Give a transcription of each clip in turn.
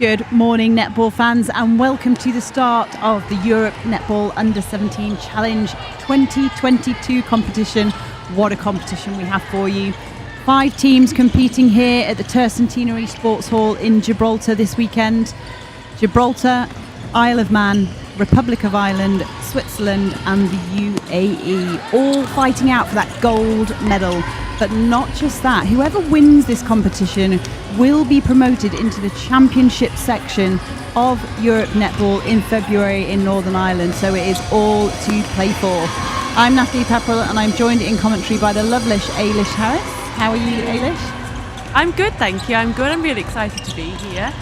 Good morning, netball fans, and welcome to the start of the Europe Netball Under-17 Challenge 2022 competition. What a competition we have for you. 5 teams competing here at the Tercentenary Sports Hall in Gibraltar this weekend. Gibraltar, Isle of Man, Republic of Ireland, Switzerland and the UAE, all fighting out for that gold medal. But not just that, whoever wins this competition will be promoted into the championship section of Europe Netball in February in Northern Ireland, so it is all to play for. I'm Natalie Pepperell and I'm joined in commentary by the lovelish Ailish Harris. How are you, Ailish? I'm good, thank you. I'm good. I'm really excited to be here.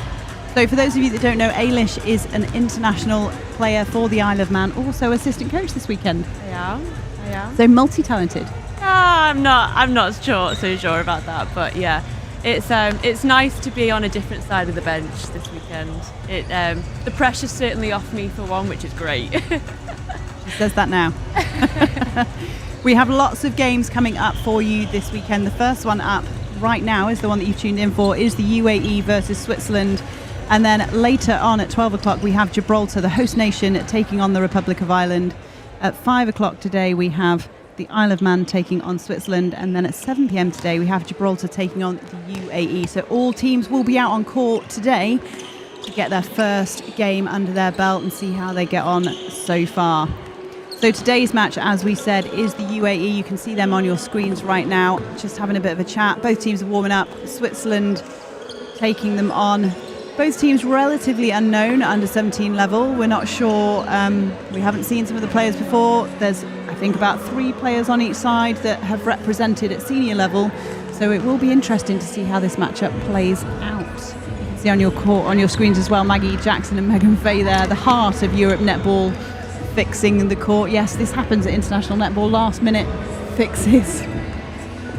So for those of you that don't know, Ailish is an international player for the Isle of Man, also assistant coach this weekend. I am. So multi-talented. I'm not so sure about that, but yeah, it's nice to be on a different side of the bench this weekend. The pressure's certainly off me for one, which is great. She says that now. We have lots of games coming up for you this weekend. The first one up right now is the one that you've tuned in for, is the UAE versus Switzerland. And then later on at 12 o'clock, we have Gibraltar, the host nation, taking on the Republic of Ireland. At 5 o'clock today, we have the Isle of Man taking on Switzerland. And then at 7 p.m. today, we have Gibraltar taking on the UAE. So all teams will be out on court today to get their first game under their belt and see how they get on so far. So today's match, as we said, is the UAE. You can see them on your screens right now, just having a bit of a chat. Both teams are warming up. Switzerland taking them on. Both teams relatively unknown at under 17 level. We're not sure. We haven't seen some of the players before. There's, I think, about 3 players on each side that have represented at senior level. So it will be interesting to see how this matchup plays out. You can see on your court, on your screens as well, Maggie Jackson and Megan Fay there, the heart of Europe Netball, fixing the court. Yes, this happens at international netball. Last minute fixes,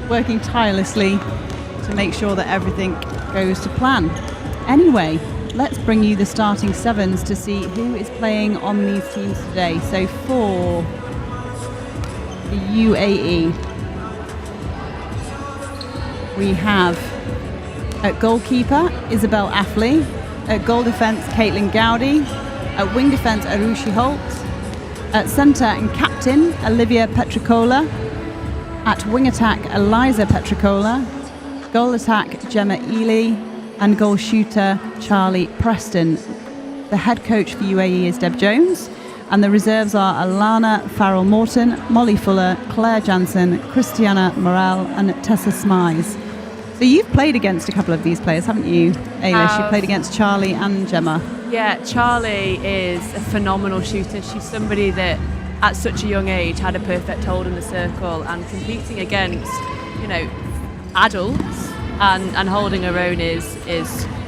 working tirelessly to make sure that everything goes to plan. Anyway, let's bring you the starting sevens to see who is playing on these teams today. So for the UAE, we have at goalkeeper Isabel Affley, at goal defence Caitlin Gowdy, at wing defence Arushi Holt, at centre and captain Olivia Petricola, at wing attack Eliza Petricola, goal attack Gemma Ely, and goal shooter Charlie Preston. The head coach for UAE is Deb Jones, and the reserves are Alana Farrell-Morton, Molly Fuller, Claire Jansen, Christiana Morel and Tessa Smize. So you've played against a couple of these players, haven't you, Ailish? You played against Charlie and Gemma. Yeah, Charlie is a phenomenal shooter. She's somebody that at such a young age had a perfect hold in the circle, and competing against, adults and holding her own is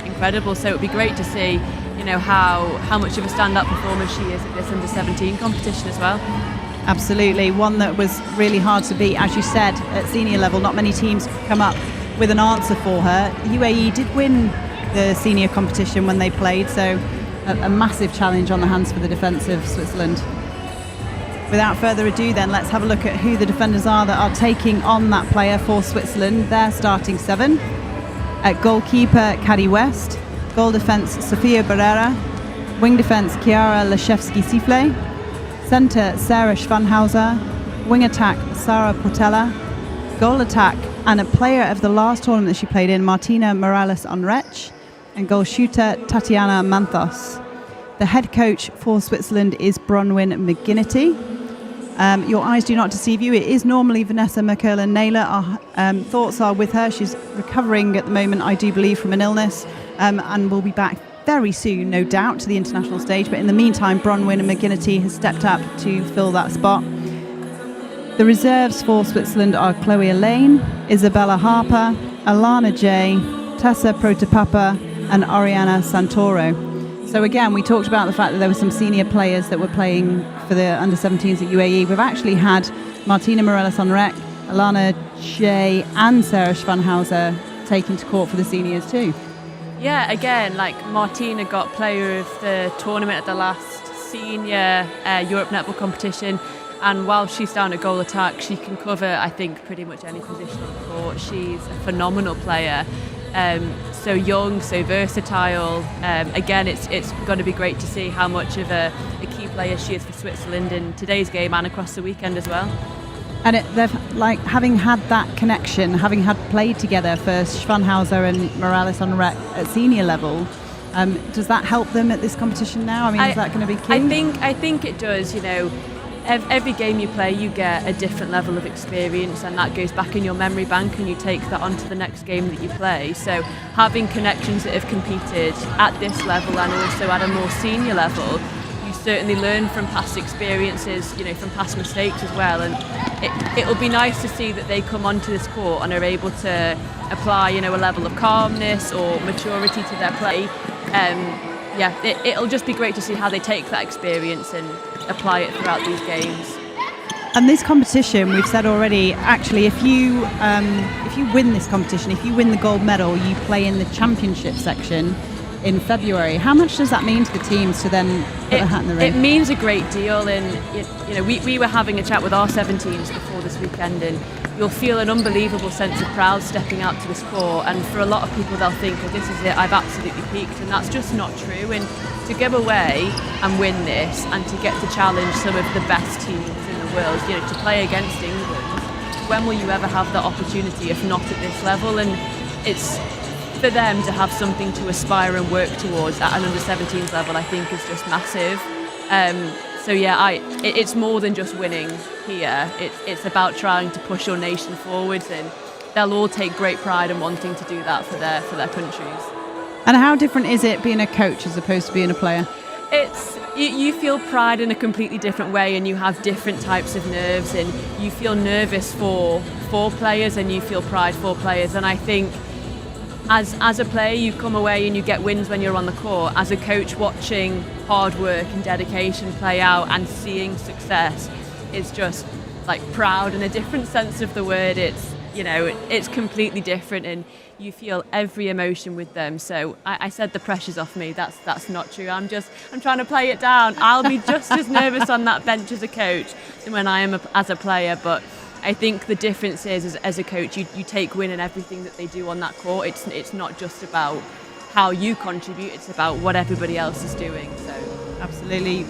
incredible. So it would be great to see, how much of a stand-up performer she is at this under-17 competition as well. Absolutely, one that was really hard to beat. As you said, at senior level, not many teams come up with an answer for her. UAE did win the senior competition when they played, so a massive challenge on the hands for the defence of Switzerland. Without further ado then, let's have a look at who the defenders are that are taking on that player for Switzerland. Their starting 7. At goalkeeper, Caddy West. Goal defence, Sofia Barrera. Wing defence, Chiara Leszewski-Sifle. Centre, Sarah Schwanhauser. Wing attack, Sara Portela. Goal attack, and a player of the last tournament that she played in, Martina Morales-Onrech. And goal shooter, Tatiana Manthos. The head coach for Switzerland is Bronwyn McGinnity. Your eyes do not deceive you. It is normally Vanessa McCurlin-Naylor. Our thoughts are with her. She's recovering at the moment, I do believe, from an illness, and will be back very soon, no doubt, to the international stage. But in the meantime, Bronwyn McGinnity has stepped up to fill that spot. The reserves for Switzerland are Chloe Elaine, Isabella Harper, Alana J, Tessa Protopapa, and Oriana Santoro. So again, we talked about the fact that there were some senior players that were playing for the under-17s at UAE. We've actually had Martina Morales-Onrech, Alana J and Sarah Schwanhauser taken to court for the seniors too. Yeah, again, Martina got player of the tournament at the last senior Europe Netball competition, and while she's down at goal attack, she can cover, I think, pretty much any position on the court. She's a phenomenal player. so young, so versatile. Again, it's going to be great to see how much of a key player she is for Switzerland in today's game and across the weekend as well. And they've, like, having had that connection, having had played together for Schwanhauser and Morales on rec at senior level, does that help them at this competition now? I mean, is that going to be key? I think it does. You know, every game you play, you get a different level of experience, and that goes back in your memory bank, and you take that onto the next game that you play. So having connections that have competed at this level and also at a more senior level, you certainly learn from past experiences, you know, from past mistakes as well. And it'll be nice to see that they come onto this court and are able to apply, you know, a level of calmness or maturity to their play. It'll just be great to see how they take that experience and apply it throughout these games. And this competition, we've said already, actually, if you win this competition, if you win the gold medal, you play in the championship section in February. How much does that mean to the teams to then put a hat in the ring? It means a great deal, and you know, we were having a chat with our 17s before this weekend, and you'll feel an unbelievable sense of pride stepping out to this court. And for a lot of people, they'll think, "Oh, this is it, I've absolutely peaked," and that's just not true. And to go away and win this, and to get to challenge some of the best teams in the world, you know, to play against England, when will you ever have that opportunity if not at this level? And it's for them to have something to aspire and work towards at an under-17s level, I think is just massive. It's more than just winning here. It's about trying to push your nation forwards, and they'll all take great pride in wanting to do that for their countries. And how different is it being a coach as opposed to being a player? You feel pride in a completely different way, and you have different types of nerves, and you feel nervous for players and you feel pride for players. And I think as a player, you come away and you get wins when you're on the court. As a coach, watching hard work and dedication play out and seeing success is just like proud in a different sense of the word. It's completely different, and you feel every emotion with them. So I said the pressure's off me. That's not true. I'm trying to play it down. I'll be just as nervous on that bench as a coach than when I am as a player. But I think the difference is, as a coach, you take win in everything that they do on that court. It's not just about how you contribute, it's about what everybody else is doing. So absolutely.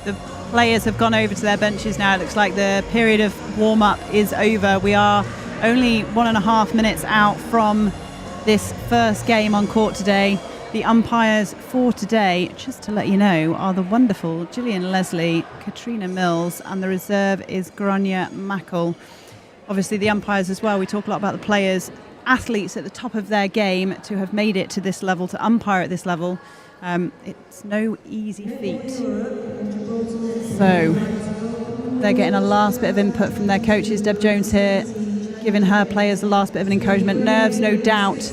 The players have gone over to their benches now. It looks like the period of warm-up is over. We are only 1.5 minutes out from this first game on court today. The umpires for today, just to let you know, are the wonderful Gillian Leslie, Katrina Mills, and the reserve is Gronya Mackel. Obviously the umpires as well, we talk a lot about the players, athletes at the top of their game to have made it to this level, to umpire at this level. It's no easy feat. So they're getting a last bit of input from their coaches. Deb Jones here, giving her players the last bit of an encouragement. Nerves, no doubt,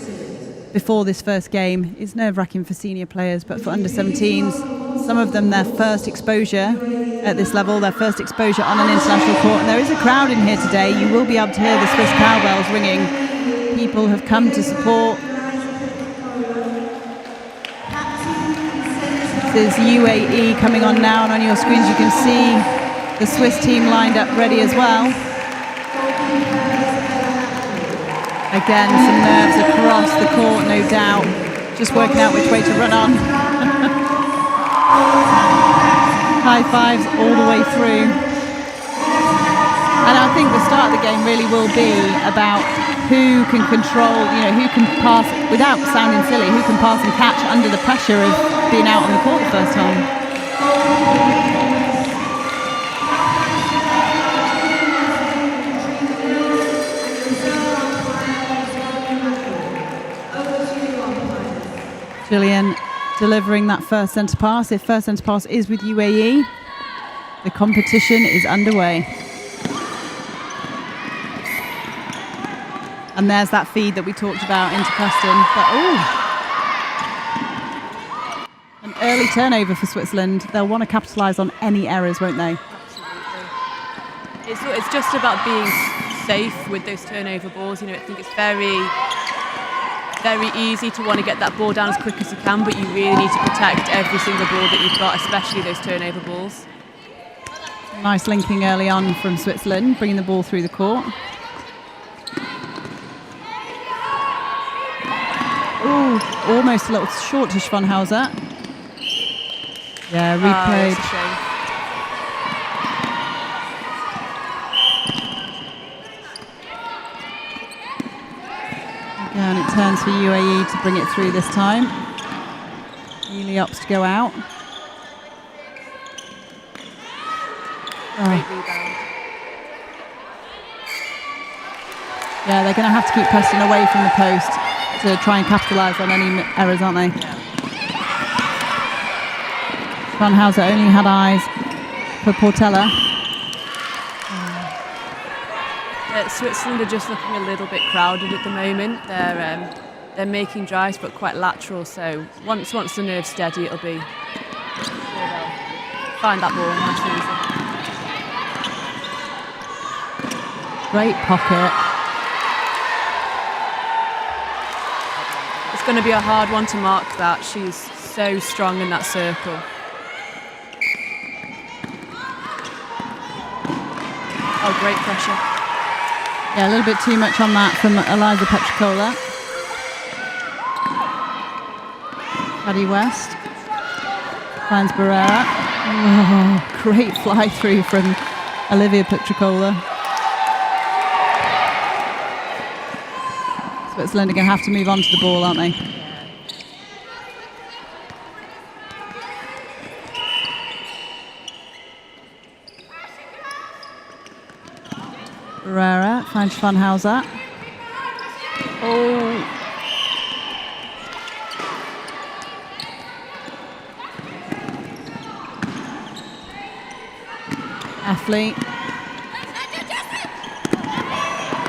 before this first game is nerve-wracking for senior players, but for under-17s, some of them their first exposure at this level, their first exposure on an international court. And there is a crowd in here today. You will be able to hear the Swiss cowbells ringing. People have come to support. This is UAE coming on now, and on your screens you can see the Swiss team lined up ready as well. Again, some nerves across the court, no doubt. Just working out which way to run on. High fives all the way through. And I think the start of the game really will be about who can control, who can pass, without sounding silly, who can pass and catch under the pressure of being out on the court the first time. Gillian delivering that first centre pass. If first centre pass is with UAE, the competition is underway. And there's that feed that we talked about into Preston. But an early turnover for Switzerland. They'll want to capitalise on any errors, won't they? Absolutely. It's just about being safe with those turnover balls. I think it's very easy to want to get that ball down as quick as you can, but you really need to protect every single ball that you've got, especially those turnover balls. Nice linking early on from Switzerland, bringing the ball through the court. Ooh, almost a little short to Schwanhauser. Yeah, replayed. It's a shame. Again, it turns for UAE to bring it through this time. Ely opts to go out. Great rebound. Yeah, they're going to have to keep Preston away from the post to try and capitalise on any errors, aren't they? Yeah. Schwanhauser only had eyes for Portela. Switzerland are just looking a little bit crowded at the moment. They're making drives, but quite lateral. So once the nerve's steady, it'll be. They'll find that ball much easier. Great pocket. It's going to be a hard one to mark that. She's so strong in that circle. Oh, great pressure. Yeah, a little bit too much on that from Eliza Petricola. Paddy West finds Barrera. Oh, great fly through from Olivia Petricola. Switzerland are going to have to move on to the ball, aren't they? Barrera finds Schwanhauser. Oh. Athlete.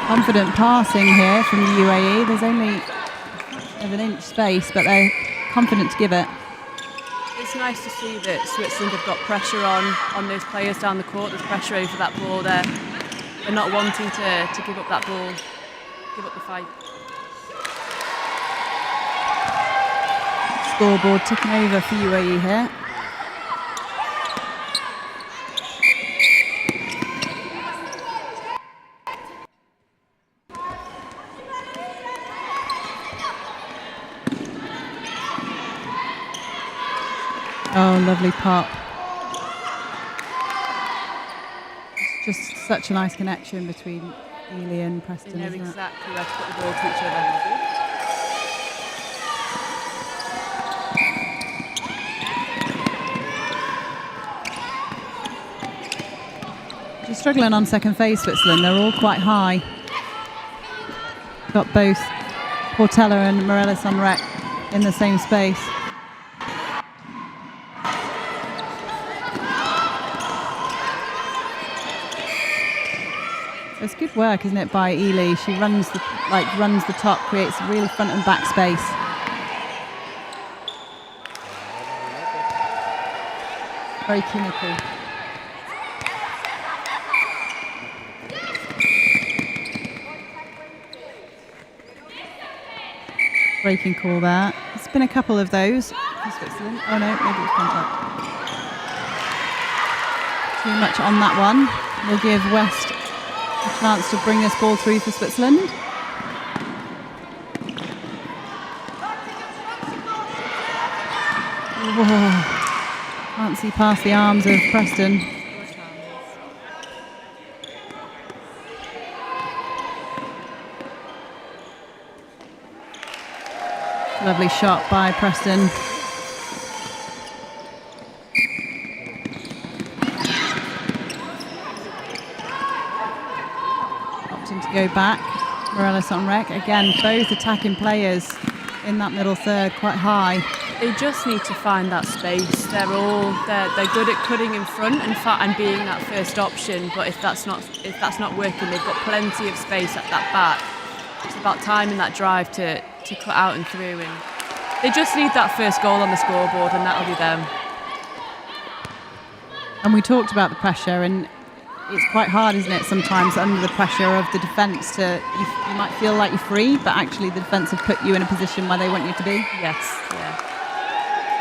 Confident passing here from the UAE. There's only an inch space, but they're confident to give it. It's nice to see that Switzerland have got pressure on those players down the court. There's pressure over that ball there. They're not wanting to give up that ball, give up the fight. Scoreboard ticking over for UAE here. Oh, lovely pop. Just such a nice connection between Ely and Preston. They know isn't it? exactly where to put the ball to each other. Just struggling on second phase, Switzerland. They're all quite high. Got both Portela and Morelos on rec in the same space. It's good work, isn't it, by Ely? She runs the top, creates really front and back space. Very clinical. Breaking call there. There's been a couple of those for Switzerland. Oh no, maybe it's contact. Too much on that one. We'll give West a chance to bring this ball through for Switzerland. Whoa. Can't see past the arms of Preston. Lovely shot by Preston. Opting to go back. Morelos on rec. Again, both attacking players in that middle third quite high. They just need to find that space. They're good at cutting in front and being that first option. But if that's not working, they've got plenty of space at that back. It's about timing that drive to cut out and through, and they just need that first goal on the scoreboard, and that'll be them. And we talked about the pressure, and it's quite hard, isn't it, sometimes under the pressure of the defence you might feel like you're free, but actually the defence have put you in a position where they want you to be. Yes, yeah.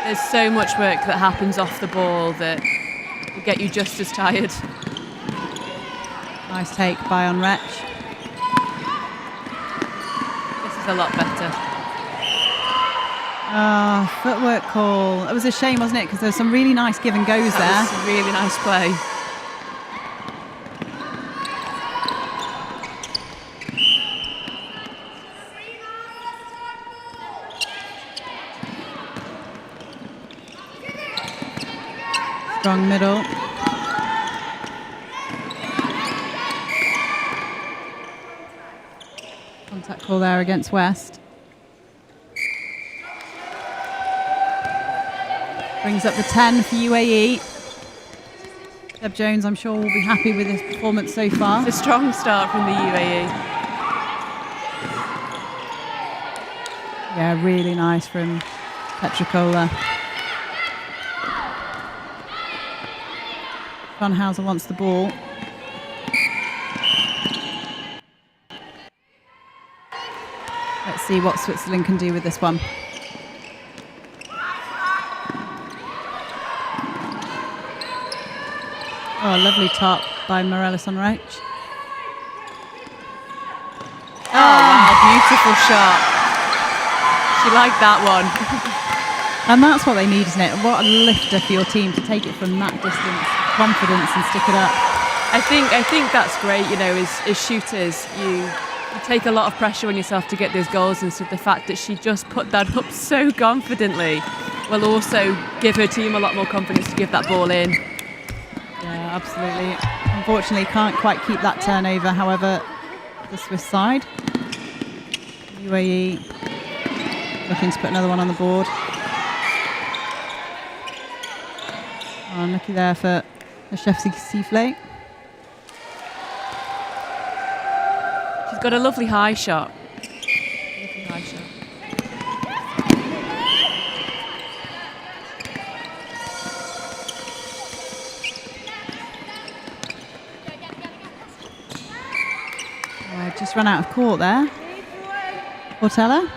There's so much work that happens off the ball that will get you just as tired. Nice take by Onrech. This is a lot better. Footwork call. It was a shame, wasn't it? Because there's some really nice give and goes there. That was a really nice play. Strong middle. Contact call there against West. Brings up the 10 for UAE. Deb Jones, I'm sure, will be happy with his performance so far. It's a strong start from the UAE. Yeah, really nice from Petricola. Funhauser wants the ball. Let's see what Switzerland can do with this one. Oh, lovely top by Morelos on Roach. Oh, wow, beautiful shot. She liked that one. And that's what they need, isn't it? What a lifter for your team to take it from that distance, confidence, and stick it up. I think that's great, you know, as shooters, you take a lot of pressure on yourself to get those goals, and so the fact that she just put that up so confidently will also give her team a lot more confidence to give that ball in. Yeah, absolutely. Unfortunately, can't quite keep that turnover, however, the Swiss side. UAE looking to put another one on the board. Oh, unlucky there for Leshevsky Sifflet. She's got a lovely high shot. Lovely high shot. Just run out of court there. Portela.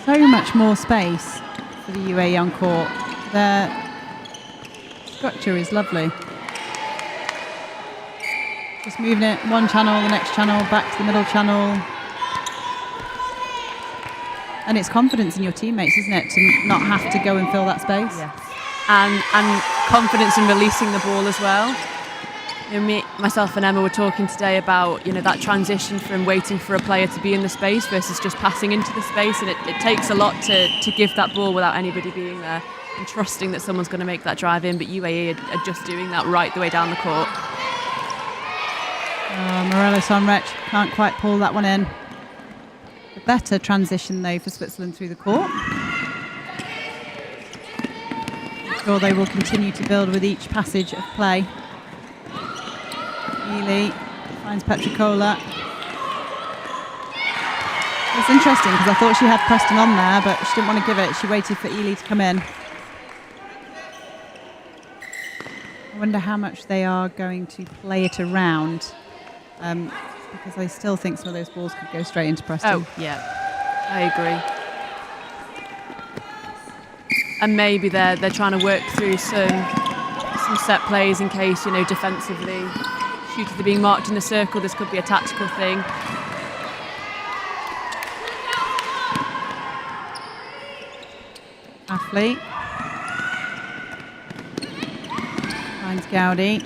So much more space for the UAE on court. Their structure is lovely. Just moving it one channel, the next channel, back to the middle channel. And it's confidence in your teammates, isn't it, to not have to go and fill that space? Yes. And confidence in releasing the ball as well. You know, myself and Emma were talking today about, you know, that transition from waiting for a player to be in the space versus just passing into the space, and it takes a lot to give that ball without anybody being there and trusting that someone's going to make that drive in, but UAE are just doing that right the way down the court. Morelos on Wretch can't quite pull that one in. A better transition though for Switzerland through the court. I'm sure they will continue to build with each passage of play. Ely finds Petricola. It's interesting because I thought she had Preston on there, but she didn't want to give it. She waited for Ely to come in. I wonder how much they are going to play it around, because I still think some of those balls could go straight into Preston. Oh, yeah, I agree. And maybe they're trying to work through some set plays in case, you know, defensively shooters are being marked in the circle. This could be a tactical thing. Athlete finds Gowdy.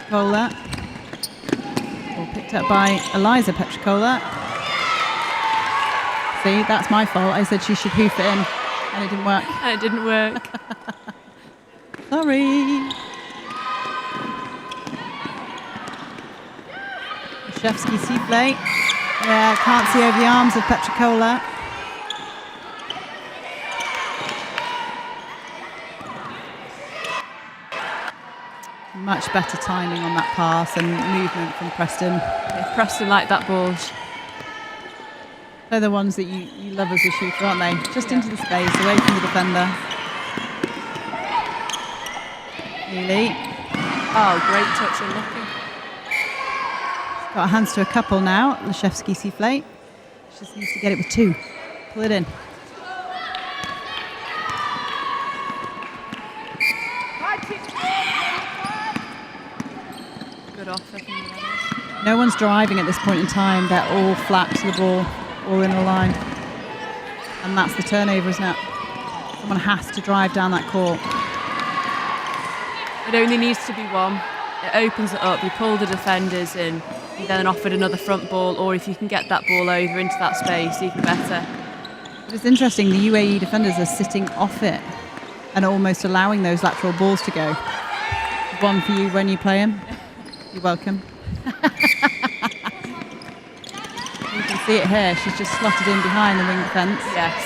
Petricola. Ball picked up by Eliza Petricola. See, that's my fault. I said she should hoof it in, and it didn't work. And it didn't work. Sorry. Leshevsky Sifflet. Yeah, can't see over the arms of Petricola. Much better timing on that pass and movement from Preston. Yeah, Preston like that ball. They're the ones that you love as a shooter, aren't they? Just into the space, away from the defender. Ely. Oh, great touch and looking. Got her hands to a couple now. Leshevsky Sifflet. She just needs to get it with two. Pull it in. Good offer from No one's driving at this point in time. They're all flat to the ball, all in a line. And that's the turnover, isn't it? Someone has to drive down that court. It only needs to be one. It opens it up. You pull the defenders in. You then offered another front ball, or if you can get that ball over into that space, even better. But it's interesting, the UAE defenders are sitting off it and almost allowing those lateral balls to go. One for you when you play him. You're welcome. You can see it here. She's just slotted in behind the wing defence. Yes.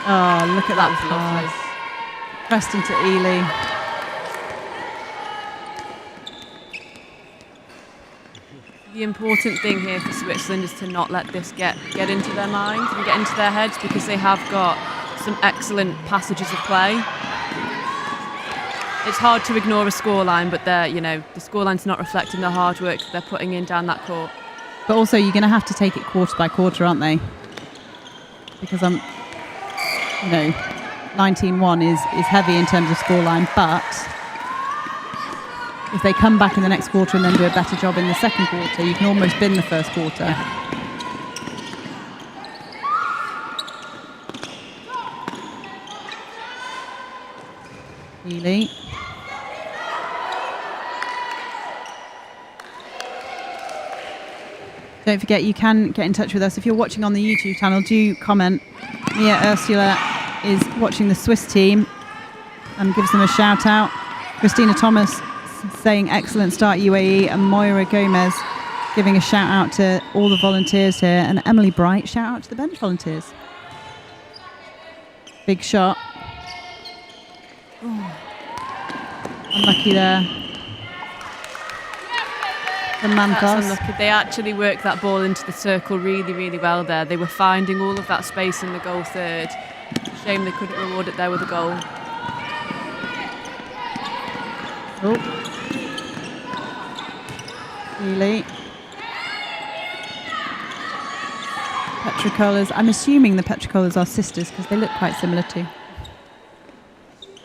Oh, look at that was pass. Pressed into Ely. The important thing here for Switzerland is to not let this get into their minds and get into their heads, because they have got some excellent passages of play. It's hard to ignore a scoreline, but the scoreline's not reflecting the hard work that they're putting in down that court. But also, you're going to have to take it quarter by quarter, aren't they? Because 19-1 is heavy in terms of scoreline, but if they come back in the next quarter and then do a better job in the second quarter, you can almost bin the first quarter. Yeah. Ely. Don't forget, you can get in touch with us. If you're watching on the YouTube channel, do comment. Mia Ursula is watching the Swiss team and gives them a shout out. Christina Thomas saying excellent start UAE, and Moira Gomez giving a shout out to all the volunteers here, and Emily Bright, shout out to the bench volunteers. Big shot. Oh. Unlucky there. That's unlucky. They actually worked that ball into the circle really, really well there. They were finding all of that space in the goal third. Shame they couldn't reward it there with a goal. Oh. Ely. Petricolas. I'm assuming the Petricolas are sisters because they look quite similar too.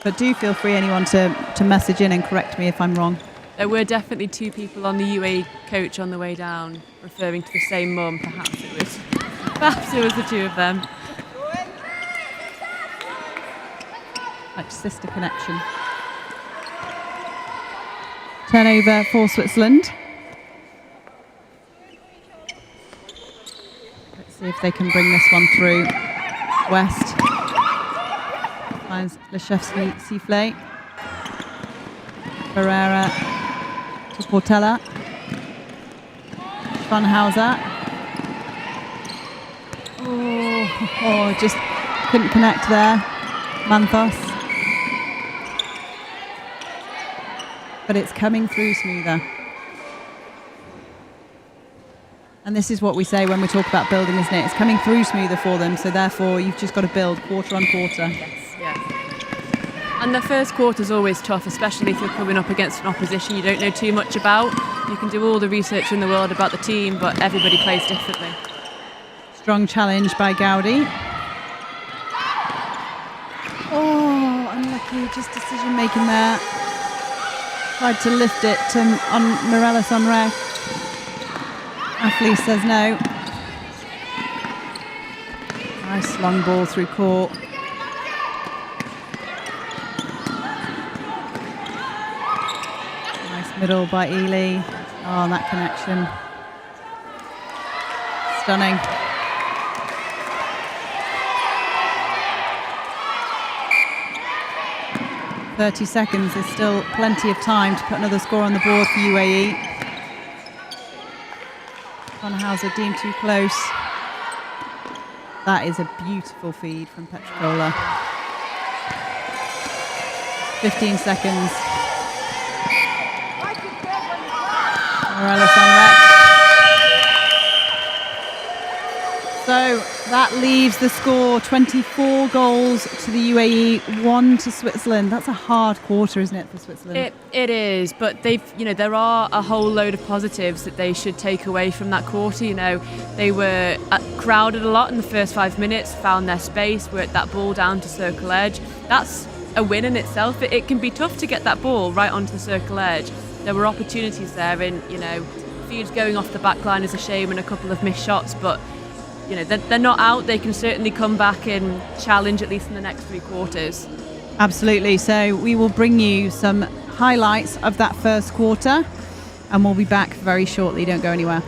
But do feel free, anyone, to message in and correct me if I'm wrong. There were definitely two people on the UAE coach on the way down referring to the same mum. Perhaps it was the two of them. Like sister connection. Turnover for Switzerland. Let's see if they can bring this one through. West finds Leszewski-Siffley. Barrera to Portela. Schwanhauser. Oh, just couldn't connect there. Manthos. But it's coming through smoother. And this is what we say when we talk about building, isn't it? It's coming through smoother for them, so therefore you've just got to build quarter on quarter. Yes, yeah. And the first quarter is always tough, especially if you're coming up against an opposition you don't know too much about. You can do all the research in the world about the team, but everybody plays differently. Strong challenge by Gaudi. Oh, unlucky, just decision making there. Tried to lift it on Mirella Sonre. Athlete says no. Nice long ball through court. Middle by Ely. Oh, that connection. Stunning. .30 seconds. There's still plenty of time to put another score on the board for UAE. Schwanhauser deemed too close. That is a beautiful feed from Petricola. 15 seconds. So that leaves the score 24 goals to the UAE, 1 to Switzerland. That's a hard quarter, isn't it, for Switzerland? It is, but there are a whole load of positives that they should take away from that quarter. They were crowded a lot in the first 5 minutes, found their space, worked that ball down to circle edge. That's a win in itself. It can be tough to get that ball right onto the circle edge. There were opportunities there, and feeds going off the back line is a shame and a couple of missed shots, but they're not out. They can certainly come back and challenge, at least in the next 3 quarters. Absolutely. So we will bring you some highlights of that first quarter, and we'll be back very shortly. Don't go anywhere.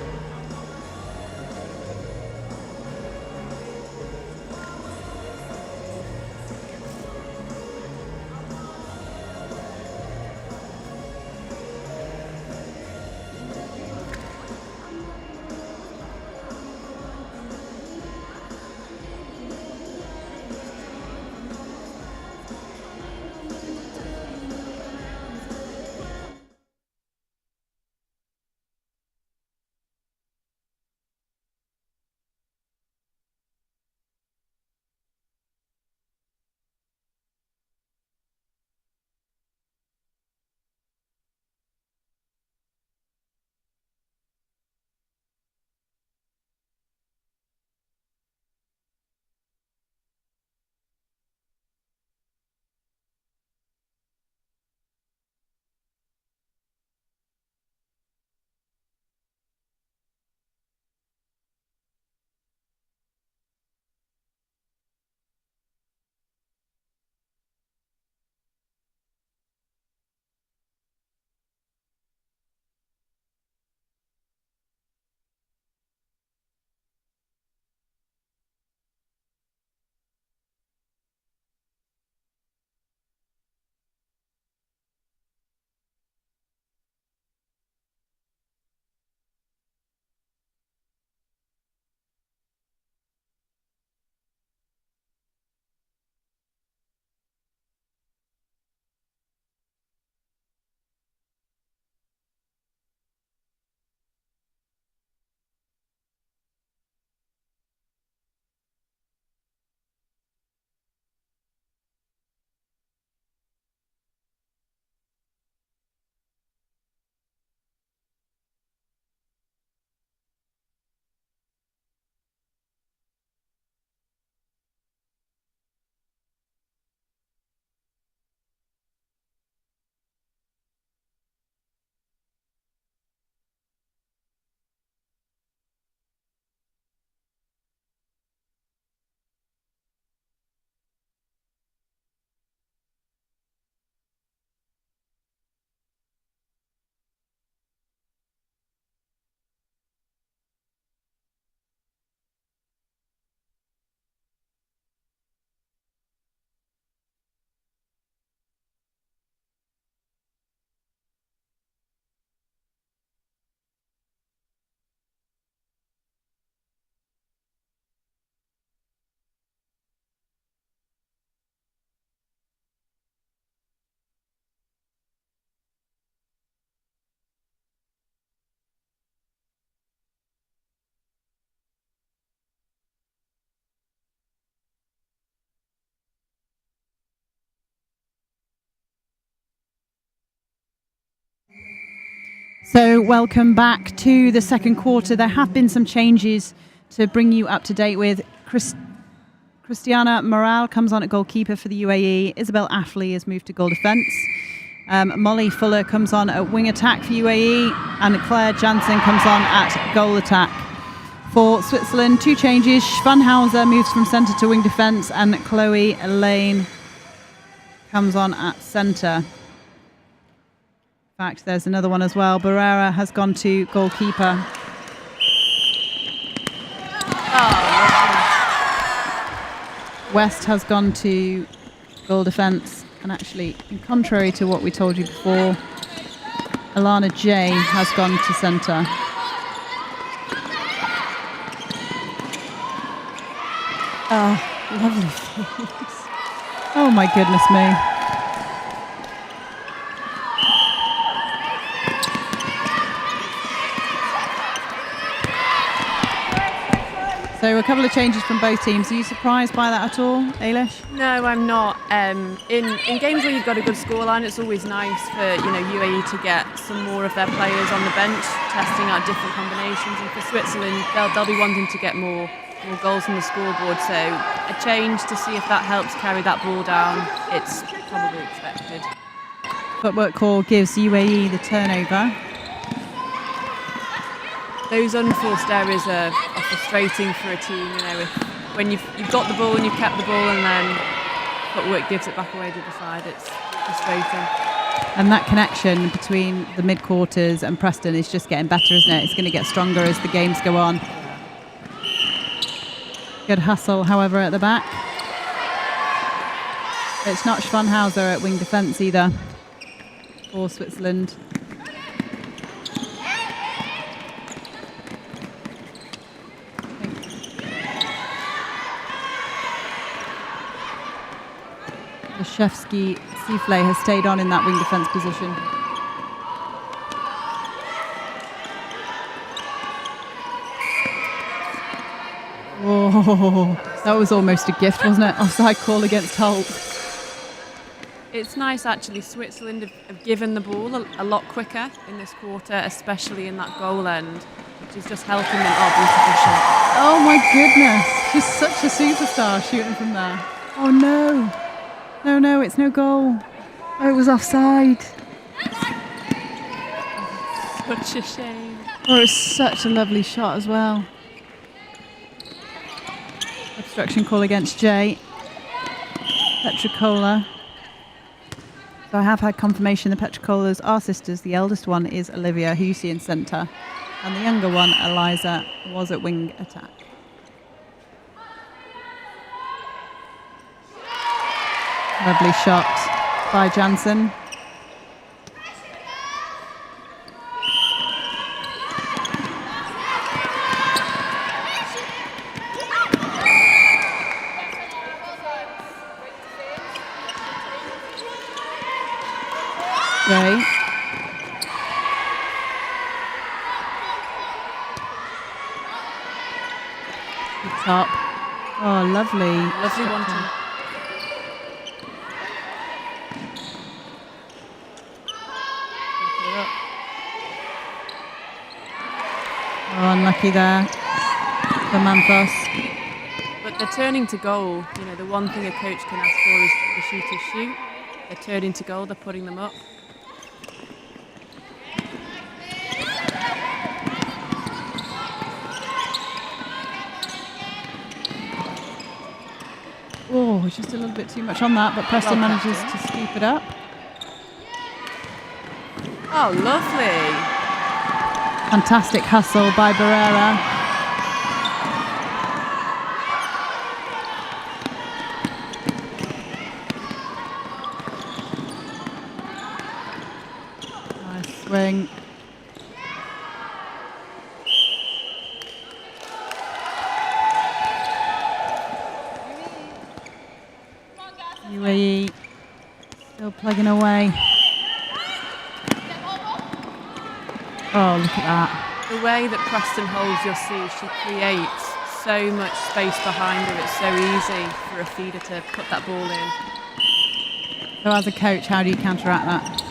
So welcome back to the second quarter. There have been some changes to bring you up to date with. Christiana Morale comes on at goalkeeper for the UAE. Isabel Affley has moved to goal defence. Molly Fuller comes on at wing attack for UAE. And Claire Jansen comes on at goal attack. For Switzerland, 2 changes. Schwanhauser moves from centre to wing defence. And Chloe Lane comes on at centre. In fact, there's another one as well. Barrera has gone to goalkeeper. West has gone to goal defence. And actually, in contrary to what we told you before, Alana J has gone to centre. Oh, lovely face. Oh my goodness me. So a couple of changes from both teams. Are you surprised by that at all, Ailish? No, I'm not. In games where you've got a good scoreline, it's always nice for UAE to get some more of their players on the bench, testing out different combinations. And for Switzerland, they'll be wanting to get more more goals on the scoreboard. So a change to see if that helps carry that ball down. It's probably expected. Footwork call gives UAE the turnover. Those unforced errors are frustrating for a team. When you've got the ball and you've kept the ball and then footwork gives it back away to the side, it's frustrating. And that connection between the mid-quarters and Preston is just getting better, isn't it? It's going to get stronger as the games go on. Good hustle, however, at the back. It's not Schwanhauser at wing defence either for Switzerland. Shevsky Sifle has stayed on in that wing defence position. Whoa, that was almost a gift, wasn't it? Offside call against Holt. It's nice actually, Switzerland have given the ball a lot quicker in this quarter, especially in that goal end, which is just helping them. Oh, beautiful shot. Oh my goodness, she's such a superstar shooting from there. Oh no. No, it's no goal. Oh, it was offside. Such a shame. Oh, it's such a lovely shot as well. Obstruction call against Jay. Petricola. So I have had confirmation the Petricolas are sisters. The eldest one is Olivia, who you see in centre. And the younger one, Eliza, was at wing attack. Lovely shot by Jansen. Jay. Good top. Oh, lovely. Lovely one too. Oh, unlucky there for Manthos. But they're turning to goal. The one thing a coach can ask for is the shooters shoot. They're turning to goal, they're putting them up. Oh, just a little bit too much on that, but Preston manages to scoop it up. Oh, lovely. Fantastic hustle by Barrera. Nice swing. UAE still plugging away. Oh, look at that. The way that Preston holds, you'll see, she creates so much space behind her. It's so easy for a feeder to put that ball in. So as a coach, how do you counteract that?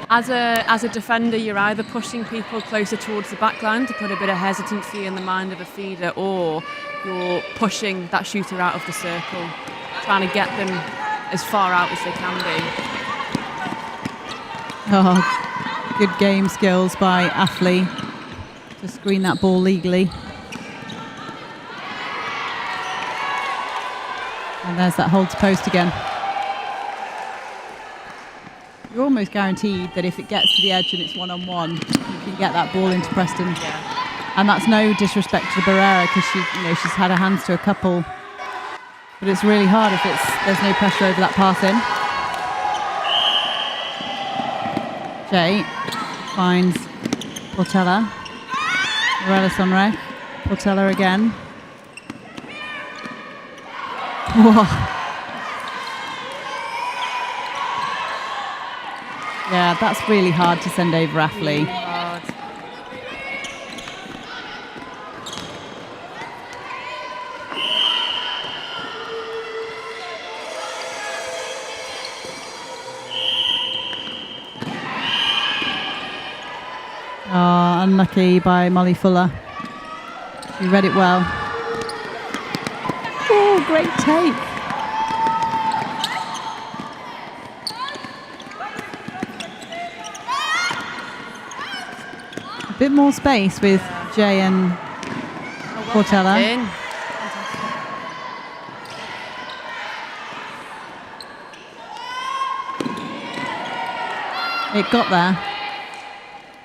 As a defender, you're either pushing people closer towards the back line to put a bit of hesitancy in the mind of a feeder, or you're pushing that shooter out of the circle, trying to get them as far out as they can be. Oh, good game skills by Athley to screen that ball legally. And there's that hold to post again. You're almost guaranteed that if it gets to the edge and it's one-on-one, you can get that ball into Preston. Yeah. And that's no disrespect to Barrera, because she's had her hands to a couple. But it's really hard if there's no pressure over that pass in. Jay finds Portela. Morella Sonrech. Portela again. Whoa. Yeah, that's really hard to send over Athley. Really hard. Oh, unlucky by Molly Fuller. She read it well. great take. A bit more space with Jay and Portela. It got there.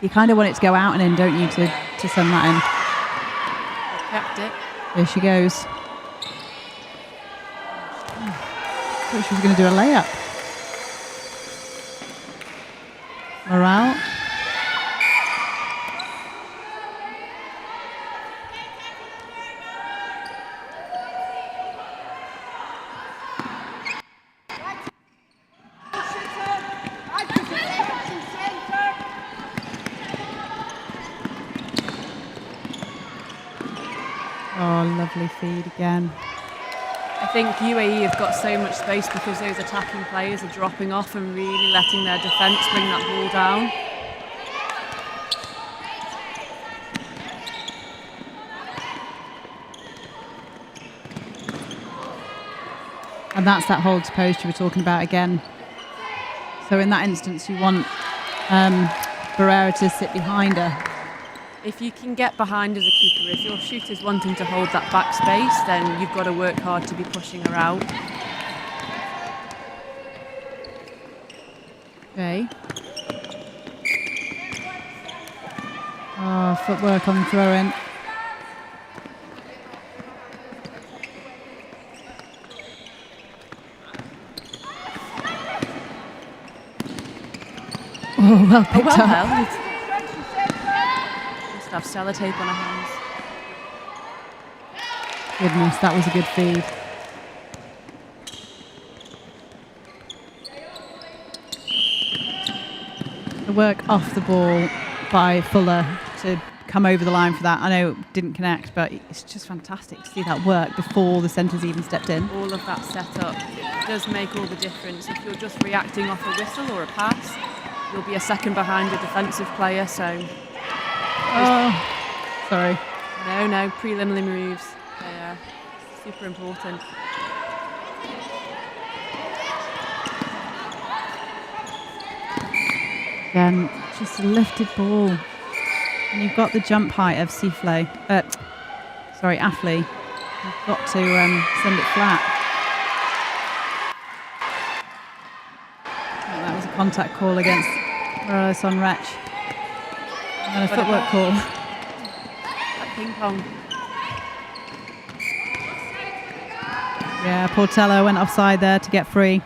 You kind of want it to go out and in, don't you, to send that in. Kept it. There she goes. Thought she was going to do a layup. Morale. Oh, lovely feed again. I think UAE have got so much space because those attacking players are dropping off and really letting their defence bring that ball down. And that's that hold to post you were talking about again. So in that instance, you want Barrera to sit behind her. If you can get behind as a keeper, if your shooter's wanting to hold that back space, then you've got to work hard to be pushing her out. Okay. Oh, footwork on the throw-in. Oh, well picked up. Held. Must have sellotape on her hands. Goodness, that was a good feed. The work off the ball by Fuller to come over the line for that. I know it didn't connect, but it's just fantastic to see that work before the centres even stepped in. All of that setup does make all the difference. If you're just reacting off a whistle or a pass, you'll be a second behind a defensive player, so... Oh, sorry. No, preliminary moves. They are super important. Again, just a lifted ball. And you've got the jump height of Affley. You've got to send it flat. Oh, that was a contact call against Morales on Wretch. And a footwork call. That ping pong. Yeah, Portela went offside there to get free.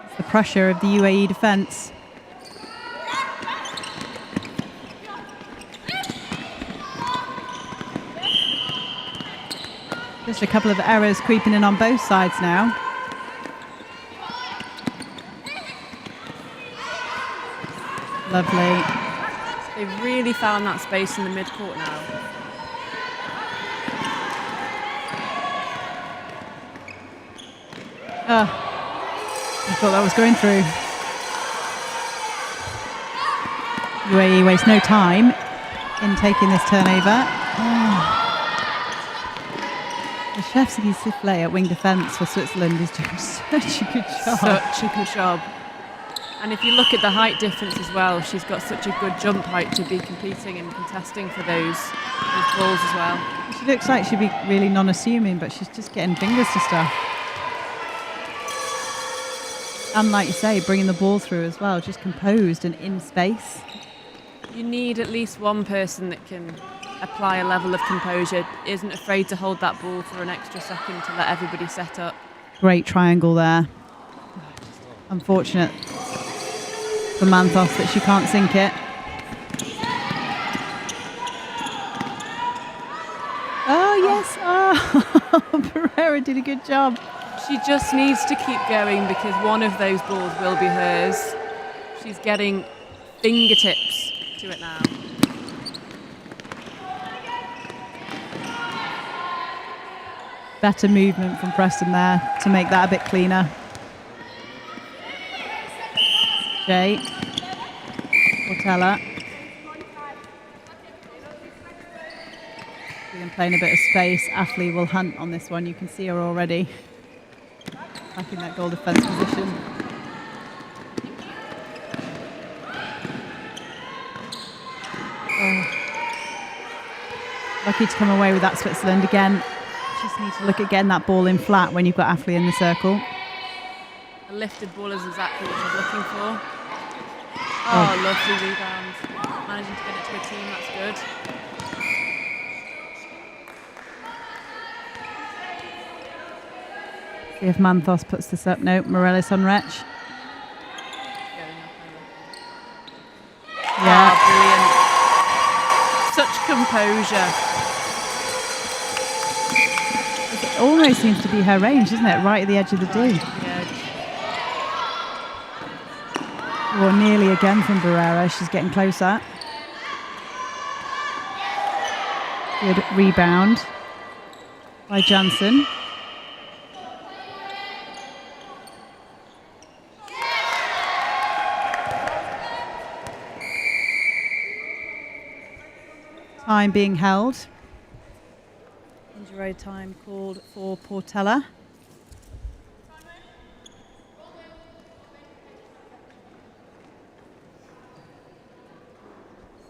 It's the pressure of the UAE defence. Just a couple of errors creeping in on both sides now. Lovely. They've really found that space in the mid-court now. I thought that was going through. UAE waste no time in taking this turnover. Oh. The Shefsky Affley at wing defence for Switzerland is doing such a good job. Such a good job. And if you look at the height difference as well, she's got such a good jump height to be competing and contesting for those balls as well. She looks like she'd be really non-assuming, but she's just getting fingers to stuff. And like you say, bringing the ball through as well, just composed and in space. You need at least one person that can apply a level of composure, isn't afraid to hold that ball for an extra second to let everybody set up. Great triangle there. Unfortunate for Manthos that she can't sink it. Oh, yes. Oh, Barrera did a good job. She just needs to keep going because one of those balls will be hers. She's getting fingertips to it now. Better movement from Preston there to make that a bit cleaner. Jay. Portela. and playing a bit of space. Athley will hunt on this one. You can see her already back in that goal defence position. Oh. Lucky to come away with that, Switzerland. Again, just need to look at getting that ball in flat when you've got Athley in the circle. A lifted ball is exactly what she's looking for. Oh, lovely rebound. Managing to get it to a team, that's good. See if Manthos puts this up. No, Morelis on Wretch. Yeah, brilliant. Such composure. It almost seems to be her range, isn't it? Right at the edge of the D. Or nearly again from Barrera. She's getting closer. Good rebound by Jansen. Time being held. Injury time called for Portela.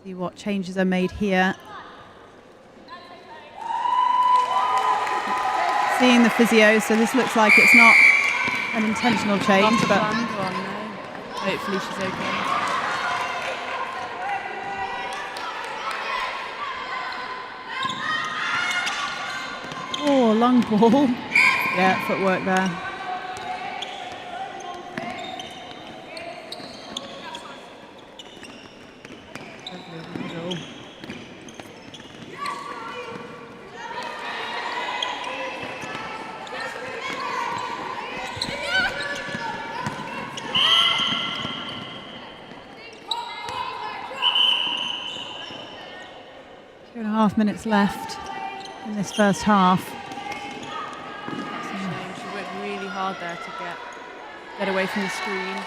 See what changes are made here. Seeing the physio, so this looks like it's not an intentional change, but hopefully she's okay. Oh, long ball. Yeah, footwork there. Two and a half minutes left in this first half. She worked really hard there to get away from the screen.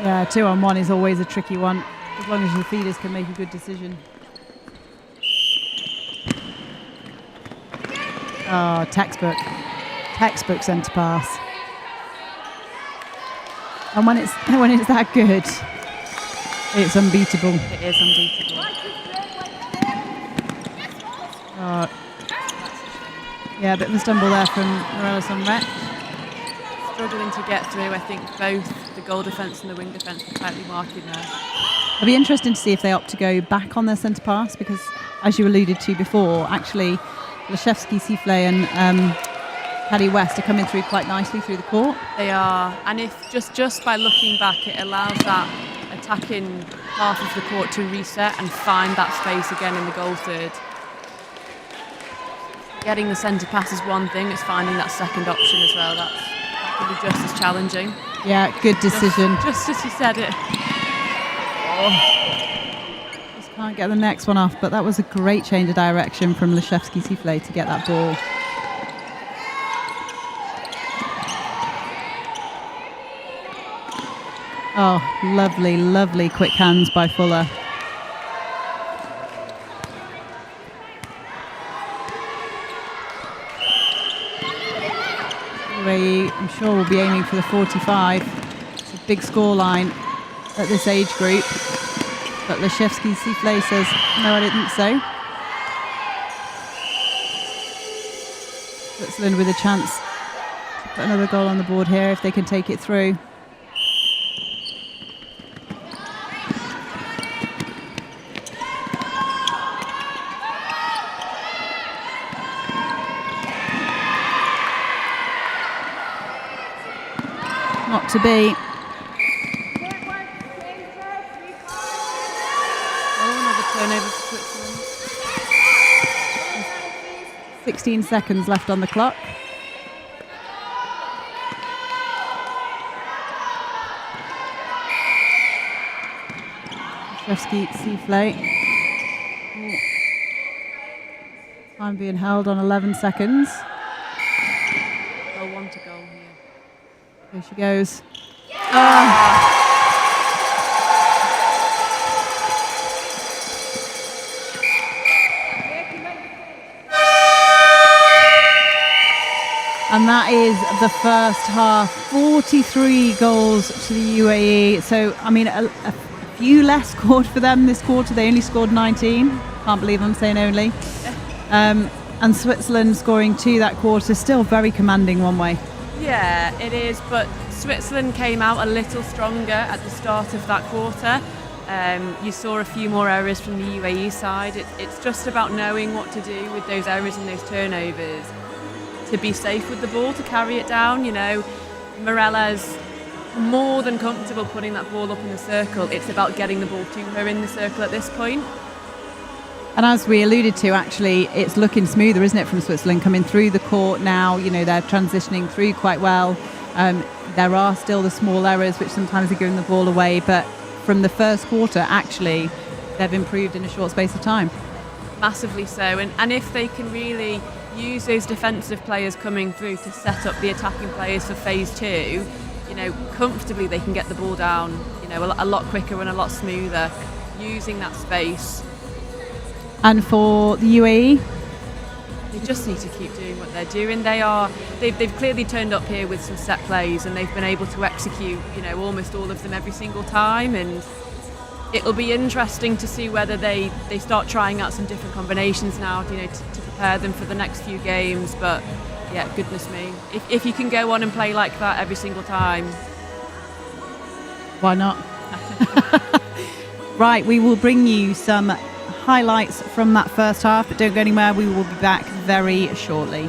Yeah, 2-on-1 is always a tricky one, as long as your feeders can make a good decision. Oh, textbook centre pass. And when it's that good, it's unbeatable. It is unbeatable. Oh. Yeah, a bit of a stumble there from Morelis on Wretch. Struggling to get through. I think both the goal defence and the wing defence were tightly marking there. It'll be interesting to see if they opt to go back on their centre pass, because, as you alluded to before, actually, Leszewski, Sifle and Paddy West are coming through quite nicely through the court. They are, and if just by looking back, it allows that attacking half of the court to reset and find that space again in the goal third. Getting the centre pass is one thing, it's finding that second option as well. That could be just as challenging. Yeah, good decision. Just as you said it. Just can't get the next one off, but that was a great change of direction from Leszewski Sifle to get that ball. Oh, lovely, lovely quick hands by Fuller. UAE, I'm sure, will be aiming for the 45. It's a big score line at this age group. But Leszewski Sifle says, no, I didn't think so. Switzerland with a chance to put another goal on the board here if they can take it through. Not to be. Oh, another turnover for Switzerland. 16 seconds left on the clock. Leszewski Sifle. Time being held on 11 seconds. They'll want a goal here. Here she goes. And that is the first half. 43 goals to the UAE. So, I mean, a few less scored for them this quarter. They only scored 19. Can't believe I'm saying only. And Switzerland scoring 2 that quarter. Still very commanding one way. Yeah, it is. But Switzerland came out a little stronger at the start of that quarter. You saw a few more errors from the UAE side. It's just about knowing what to do with those errors and those turnovers to be safe with the ball, to carry it down. You know, Morella's more than comfortable putting that ball up in the circle. It's about getting the ball to her in the circle at this point. And as we alluded to, actually, it's looking smoother, isn't it, from Switzerland coming through the court now. You know, they're transitioning through quite well. There are still the small errors, which sometimes are giving the ball away. But from the first quarter, actually, they've improved in a short space of time. Massively so. And if they can really use those defensive players coming through to set up the attacking players for phase 2, you know, comfortably they can get the ball down, you know, a lot quicker and a lot smoother using that space. And for the UAE? They just need to keep doing what they're doing. They've clearly turned up here with some set plays, and they've been able to execute, you know, almost all of them every single time. And it'll be interesting to see whether they start trying out some different combinations now, you know, to prepare them for the next few games. But yeah, goodness me, if you can go on and play like that every single time, why not? Right, we will bring you some highlights from that first half, but don't go anywhere. We will be back very shortly.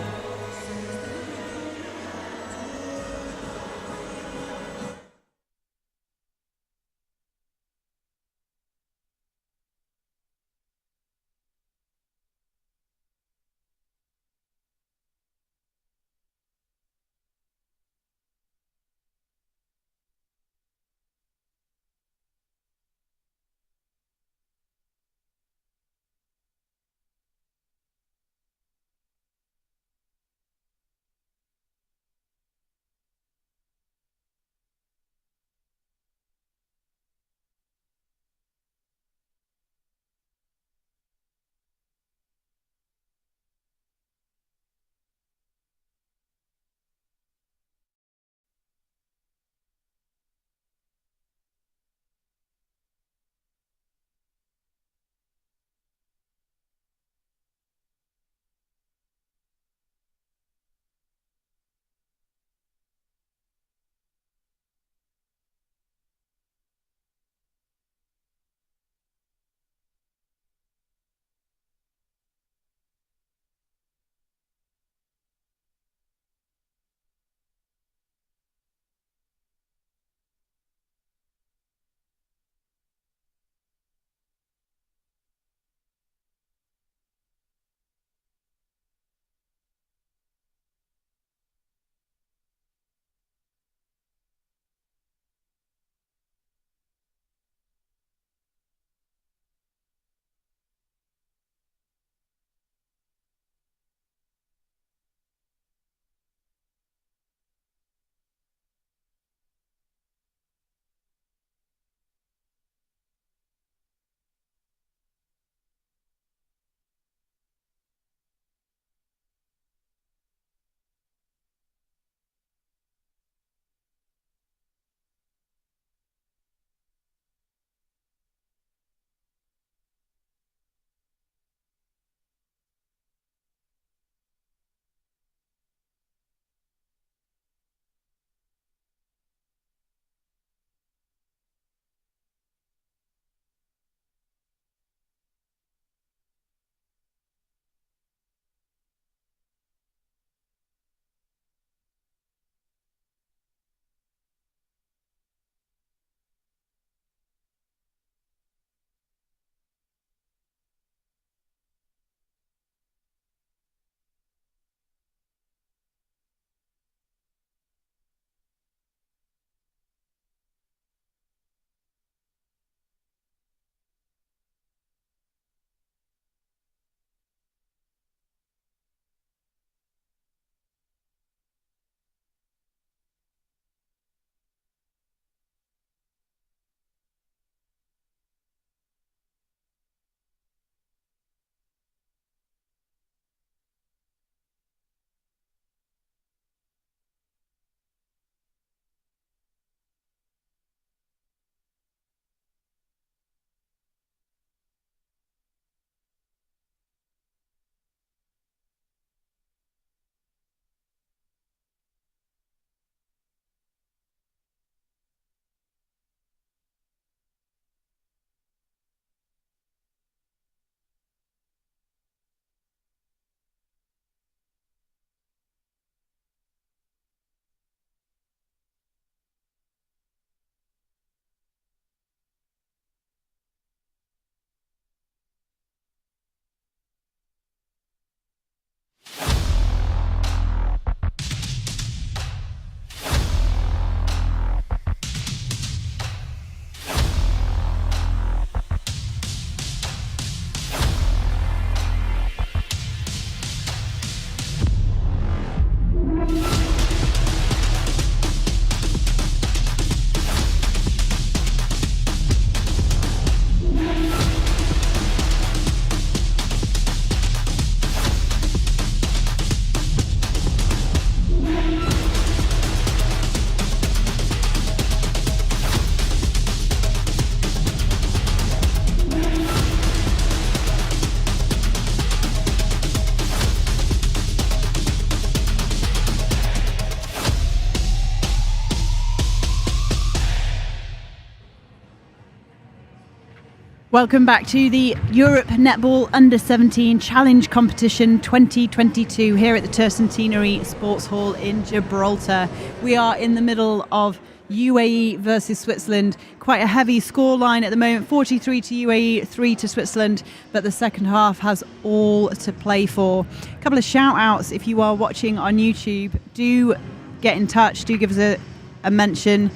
Welcome back to the Europe Netball Under-17 Challenge Competition 2022 here at the Tercentenary Sports Hall in Gibraltar. We are in the middle of UAE versus Switzerland. Quite a heavy scoreline at the moment, 43 to UAE, 3 to Switzerland, but the second half has all to play for. A couple of shout-outs if you are watching on YouTube. Do get in touch, do give us a mention.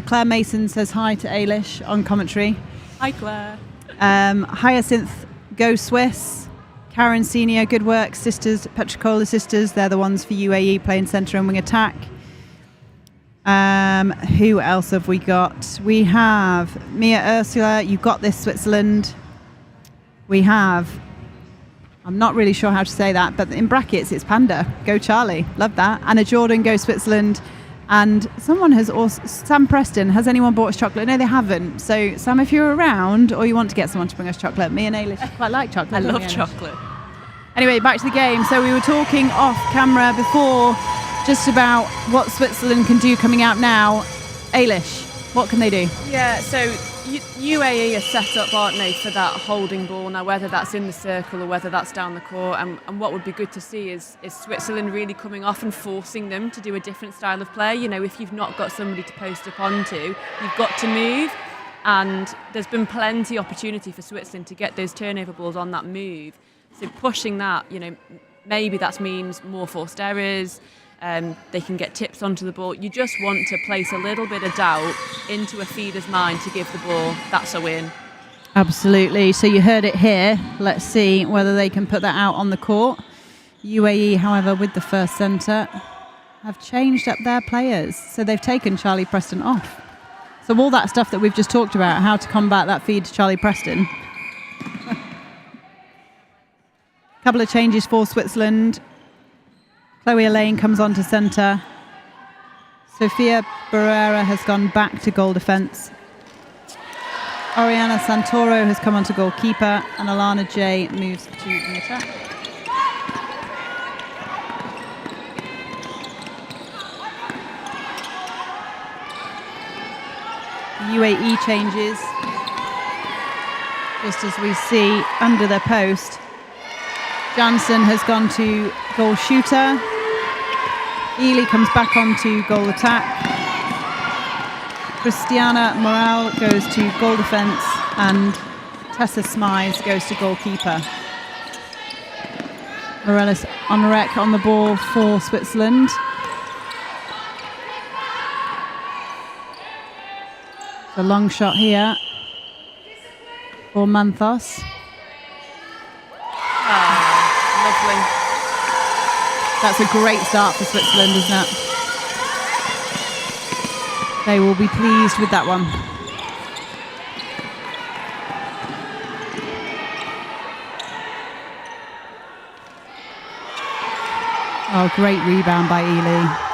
Claire Mason says hi to Ailish on commentary. Hi, Claire. Hyacinth, go Swiss. Karen Senior, good work. Sisters, Petricola sisters, they're the ones for UAE playing centre and wing attack. Who else have we got? We have Mia Ursula, you got this, Switzerland. We have, I'm not really sure how to say that, but in brackets it's Panda, go Charlie, love that. Anna Jordan, go Switzerland. And someone has also, Sam Preston, has anyone bought us chocolate? No, they haven't. So, Sam, if you're around or you want to get someone to bring us chocolate, me and Ailish quite like chocolate. I love chocolate. Anyway, back to the game. So we were talking off camera before just about what Switzerland can do coming out now. Ailish, what can they do? Yeah, so UAE are set up, aren't they, for that holding ball now, whether that's in the circle or whether that's down the court. And what would be good to see is Switzerland really coming off and forcing them to do a different style of play. You know, if you've not got somebody to post up onto, you've got to move. And there's been plenty of opportunity for Switzerland to get those turnover balls on that move. So pushing that, you know, maybe that means more forced errors. They can get tips onto the ball. You just want to place a little bit of doubt into a feeder's mind to give the ball. That's a win. Absolutely. So you heard it here. Let's see whether they can put that out on the court. UAE, however, with the first centre, have changed up their players. So they've taken Charlie Preston off. So all that stuff that we've just talked about, how to combat that feed to Charlie Preston. Couple of changes for Switzerland. Chloe Elaine comes on to centre. Sofia Barrera has gone back to goal defence. Oriana Santoro has come on to goalkeeper, and Alana J moves to the attack. UAE changes, just as we see under their post. Jansen has gone to goal shooter. Ely comes back on to goal attack. Christiana Morale goes to goal defence, and Tessa Smize goes to goalkeeper. Morelis Onrek on the ball for Switzerland. The long shot here for Manthos. Lovely. That's a great start for Switzerland, isn't it? They will be pleased with that one. Oh, great rebound by Ely.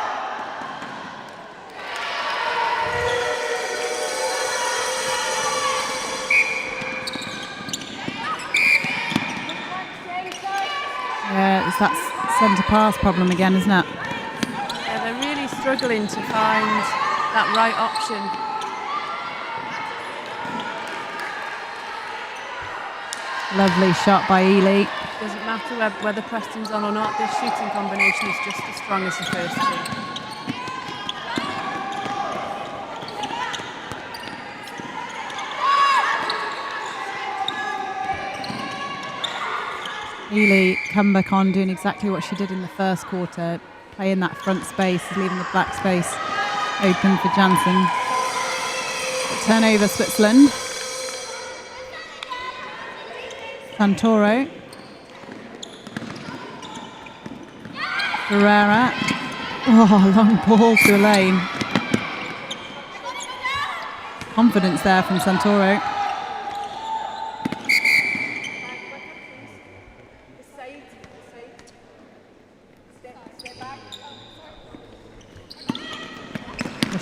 Yeah, it's that centre pass problem again, isn't it? Yeah, they're really struggling to find that right option. Lovely shot by Ely. Doesn't matter whether Preston's on or not, this shooting combination is just as strong as the first two. Ely come back on doing exactly what she did in the first quarter, playing that front space, leaving the black space open for Jansen. Turnover Switzerland. Santoro. Ferreira. Oh, long ball to Elaine. Confidence there from Santoro.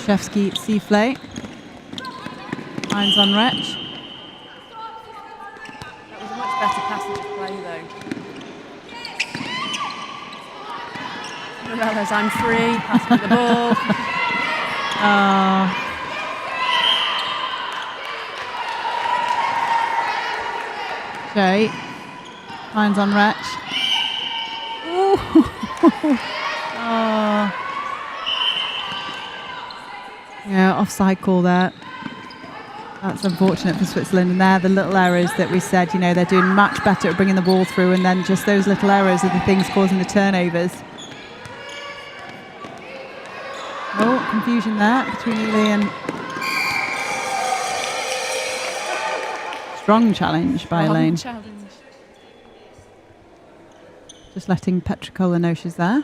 Shevsky Seaflay. Lines on Wretch. That was a much better passage of play though. Morella's I'm free, pass me the ball. Jay finds on Wretch. Ooh. Oh. Yeah, offside call there. That's unfortunate for Switzerland, and they're the little errors that we said, they're doing much better at bringing the ball through, and then just those little errors are the things causing the turnovers. Oh, confusion there between Ely and... Strong challenge by Elaine. Just letting Petricola know she's there.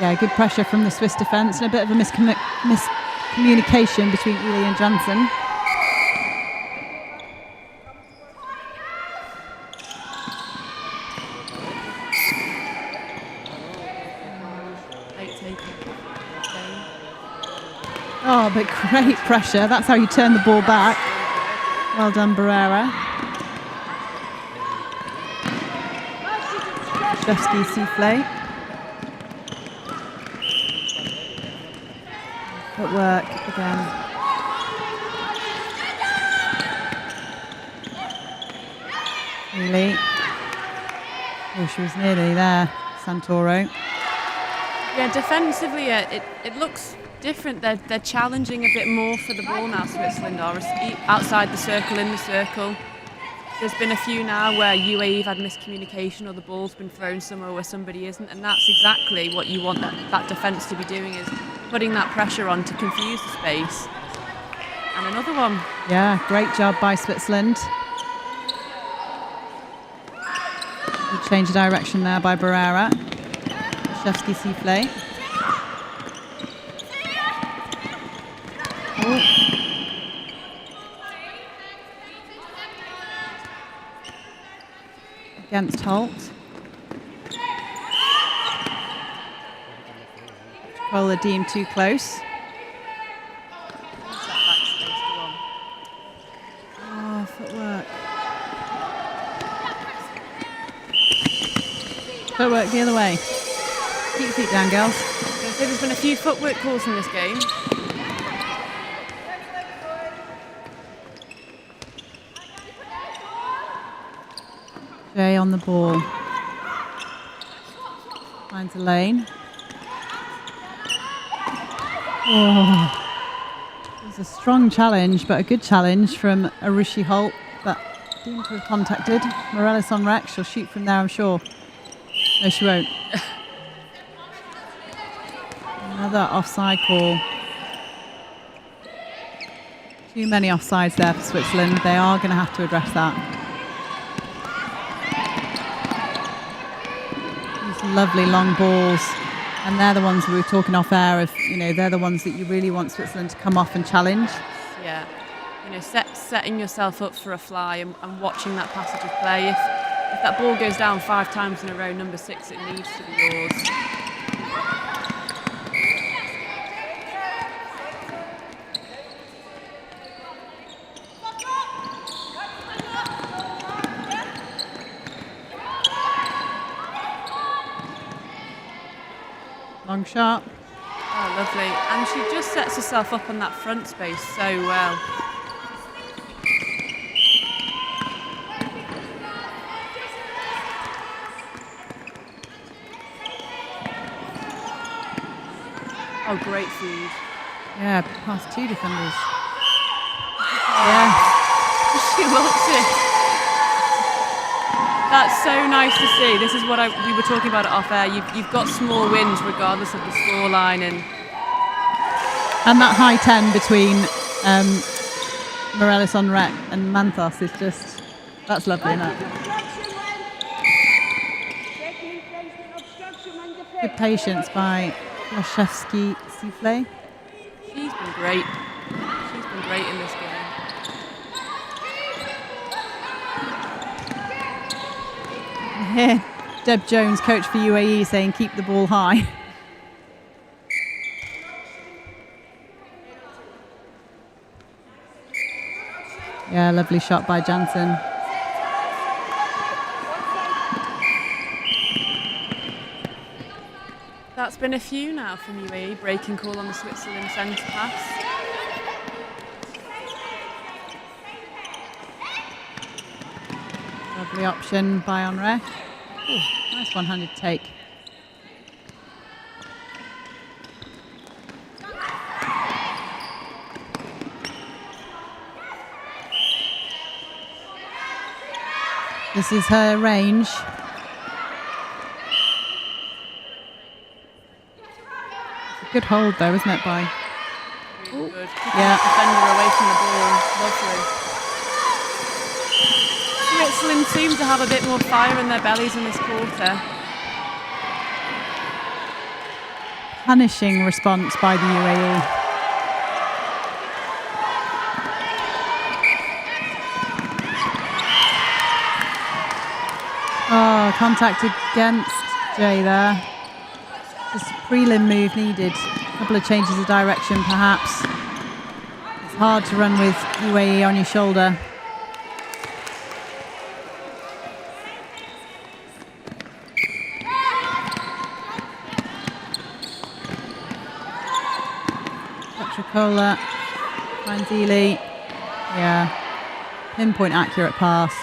Yeah, good pressure from the Swiss defence and a bit of a miscommunication between Ely and Janssen. Oh, but great pressure. That's how you turn the ball back. Well done, Barrera. Shevsky souffle. Footwork again. Ely. Oh, she was nearly there, Santoro. Yeah, defensively, it looks different. They're challenging a bit more for the ball now, Switzerland are, outside the circle, in the circle. There's been a few now where UAE have had miscommunication or the ball's been thrown somewhere where somebody isn't, and that's exactly what you want that defence to be doing, is putting that pressure on to confuse the space. And another one. Yeah, great job by Switzerland. Good change of direction there by Barrera. Shevsky souffle. Oh. Against Holt. Cola deemed too close. Oh, footwork. Footwork the other way. Keep your feet down, girls. There's been a few footwork calls in this game. Jay on the ball. Finds a lane. Oh. It was a strong challenge, but a good challenge from Arushi Holt, but deemed to have contacted. Morales on Rex. She'll shoot from there, I'm sure. No, she won't. Another offside call. Too many offsides there for Switzerland. They are going to have to address that. These lovely long balls. And they're the ones we were talking off air of, they're the ones that you really want Switzerland to come off and challenge. Yeah. Setting yourself up for a fly and watching that passage of play. If that ball goes down 5 times in a row, number 6, it needs to be yours. Long shot. Oh, lovely. And she just sets herself up on that front space so well. Oh, great feed. Yeah, past 2 defenders. Yeah. She loves it. That's so nice to see. This is what we were talking about it off air. You've got small wins regardless of the scoreline, and that high 10 between Morales on Rec and Manthos is just, that's lovely, isn't it? Good patience by Shevsky souffle. She's been great. She's been great in this game. Here, Deb Jones, coach for UAE, saying keep the ball high. Yeah, lovely shot by Janssen. That's been a few now from UAE. Breaking call on the Switzerland centre pass. Lovely option by Henri. Nice one-handed take. This is her range. Good hold though, isn't it, by? Really good. Yeah. Defender away from the ball. Lovely. Switzerland seem to have a bit more fire in their bellies in this quarter. Punishing response by the UAE. Oh, contact against Jay there. Just a prelim move needed. A couple of changes of direction, perhaps. It's hard to run with UAE on your shoulder. Petrocola finds Ely. Yeah, pinpoint accurate pass.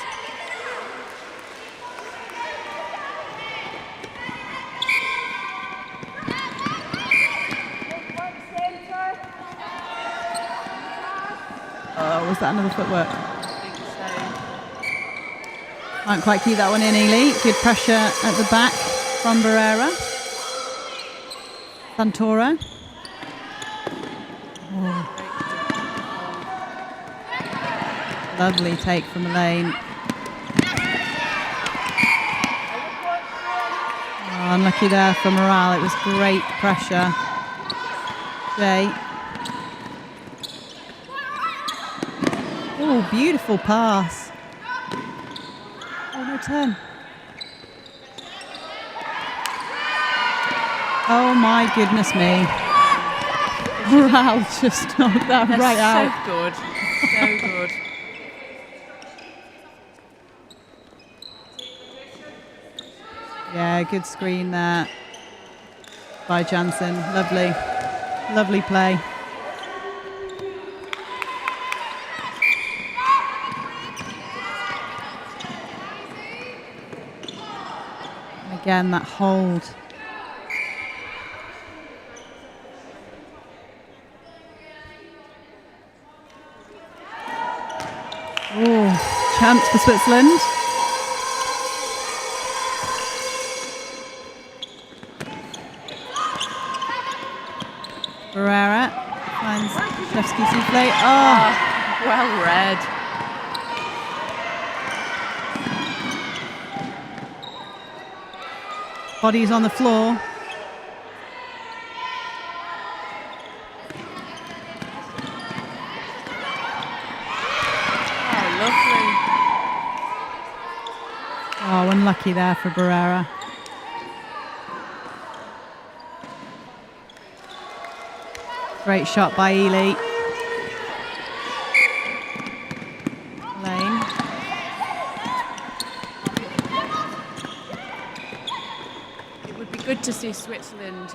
Oh, was that another footwork? I think so. Can't quite keep that one in, Ely. Good pressure at the back from Barrera. Santora. Oh. Lovely take from Elaine. Oh, unlucky there for Morale. It was great pressure. Jay. Oh, beautiful pass. Oh, no turn. Oh my goodness me. Morale just knocked that right out. So good. So good. Yeah, good screen there by Jansen. Lovely. Lovely play. Again, that hold. Oh, chance for Switzerland. Barrera finds Shevsky souffle. Oh, well read. Body's on the floor. Oh, lovely. Oh, unlucky there for Barrera. Great shot by Ely. Lane. It would be good to see Switzerland,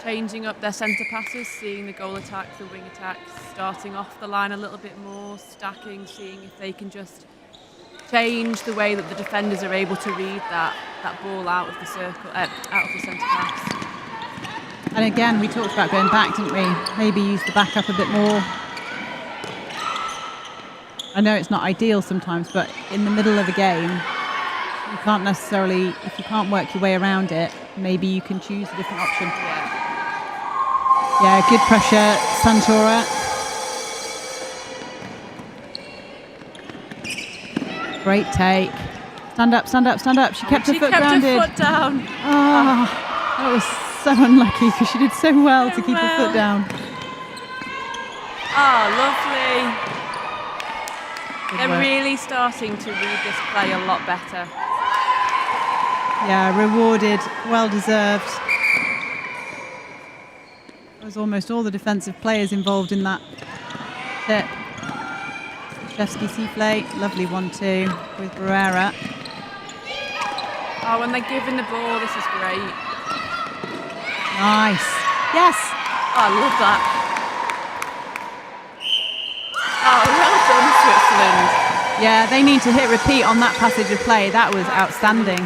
changing up their centre passes, seeing the goal attacks, the wing attacks, starting off the line a little bit more, stacking, seeing if they can just change the way that the defenders are able to read that ball out of the circle, out of the centre pass. And again, we talked about going back, didn't we? Maybe use the backup a bit more. I know it's not ideal sometimes, but in the middle of a game, you can't necessarily, if you can't work your way around it, maybe you can choose a different option. Yeah, good pressure, Santora. Great take. Stand up, stand up, stand up. She kept her foot grounded. She kept her foot down. Oh, that was so unlucky because she did so well to keep her foot down. Oh, lovely. Good They're work. really starting to read this play a lot better. Yeah, rewarded, well deserved. There was almost all the defensive players involved in that tip. Shevsky souffle, lovely 1-2 with Barrera. Oh, when they're giving the ball, this is great. Nice. Yes. Oh, I love that. Oh, well done, Switzerland. Yeah, they need to hit repeat on that passage of play. That was outstanding.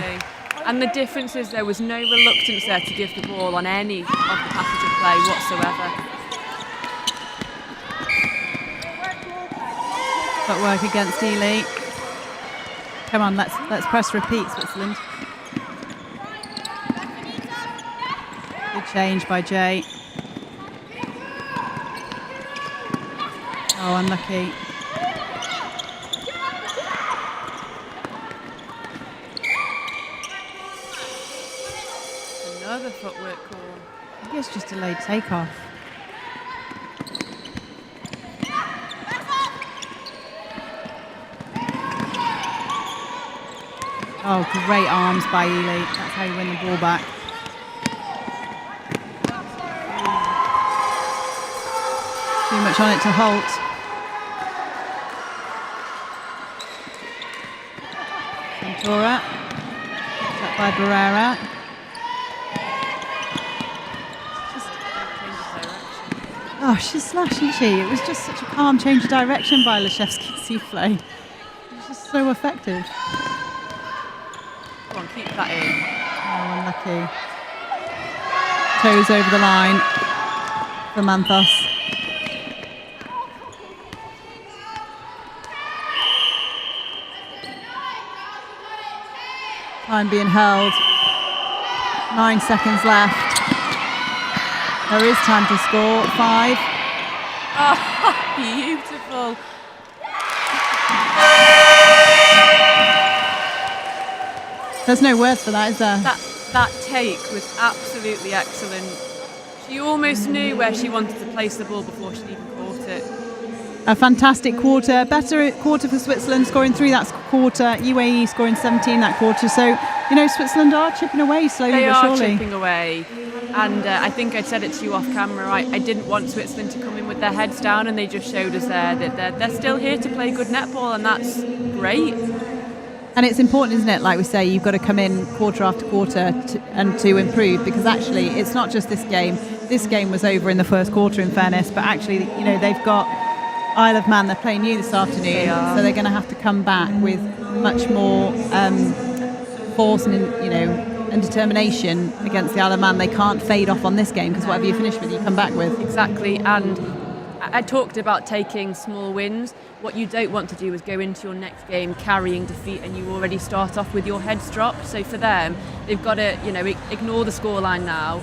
And the difference is there was no reluctance there to give the ball on any of the passage of play whatsoever. Footwork against Ely. Come on, let's press repeat, Switzerland. Good change by Jay. Oh, unlucky. Another footwork call. I think it's just delayed takeoff. Oh, great arms by Ely. That's how you win the ball back. Too much on it to halt. Ventura. Picked up by Barrera. Oh, she's slashed, isn't she? It was just such a calm change of direction by Leszewski's souffle. It was just so effective. Come on, keep that in. Oh, unlucky. Toes over the line for Manthos. Time being held. 9 seconds left. There is time to score. 5. Oh, beautiful. There's no words for that, is there? That take was absolutely excellent. She almost knew where she wanted to place the ball before she even caught it. A fantastic quarter. Better quarter for Switzerland, scoring 3 that quarter. UAE scoring 17 that quarter. So, you know, Switzerland are chipping away slowly but surely. They are chipping away. And I think I said it to you off camera. I didn't want Switzerland to come in with their heads down, and they just showed us there that they're still here to play good netball, and that's great. And it's important, isn't it? Like we say, you've got to come in quarter after quarter to improve, because actually it's not just this game. This game was over in the first quarter, in fairness, but actually, you know, they've got Isle of Man. They're playing you this afternoon, so they're going to have to come back with much more force and, you know, and determination against the Isle of Man. They can't fade off on this game, because whatever you finish with, you come back with. Exactly. And I talked about taking small wins. What you don't want to do is go into your next game carrying defeat, and you already start off with your heads dropped. So for them, they've got to, you know, ignore the scoreline now.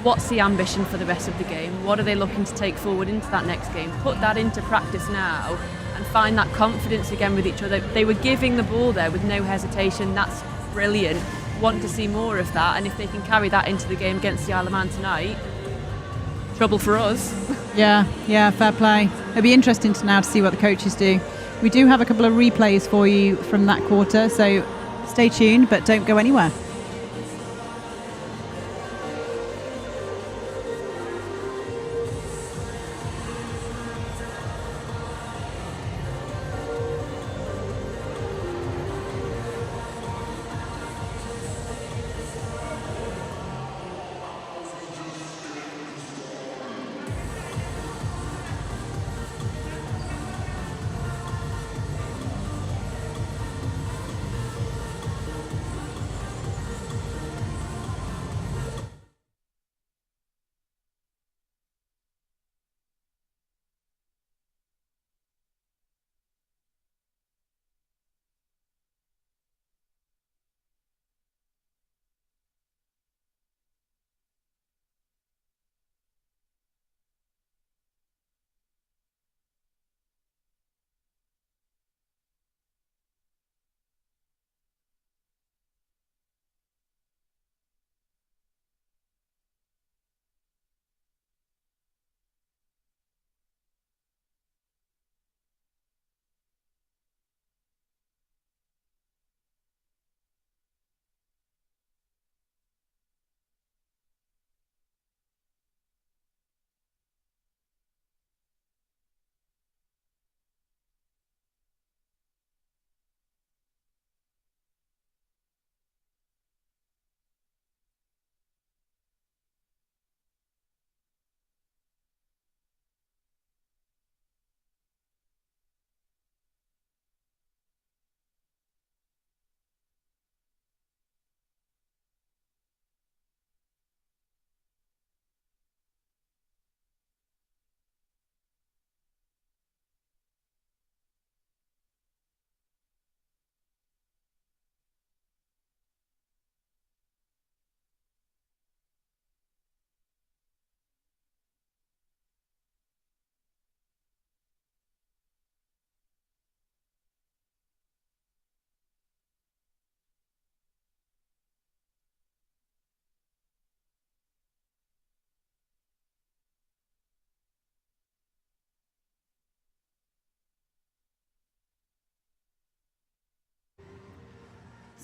What's the ambition for the rest of the game? What are they looking to take forward into that next game? Put that into practice now and find that confidence again with each other. They were giving the ball there with no hesitation. That's brilliant. Want to see more of that, and if they can carry that into the game against the Isle of Man tonight, trouble for us. Yeah, fair play. It'll be interesting to see what the coaches do. We do have a couple of replays for you from that quarter, so stay tuned, but don't go anywhere.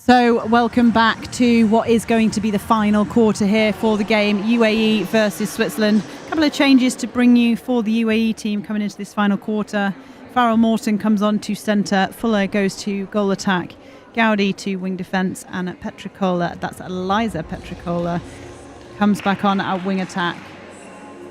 So welcome back to what is going to be the final quarter here for the game, UAE versus Switzerland. A couple of changes to bring you for the UAE team coming into this final quarter. Farrell Morton comes on to centre, Fuller goes to goal attack, Gowdy to wing defence, and Petricola, that's Eliza Petricola, comes back on at wing attack.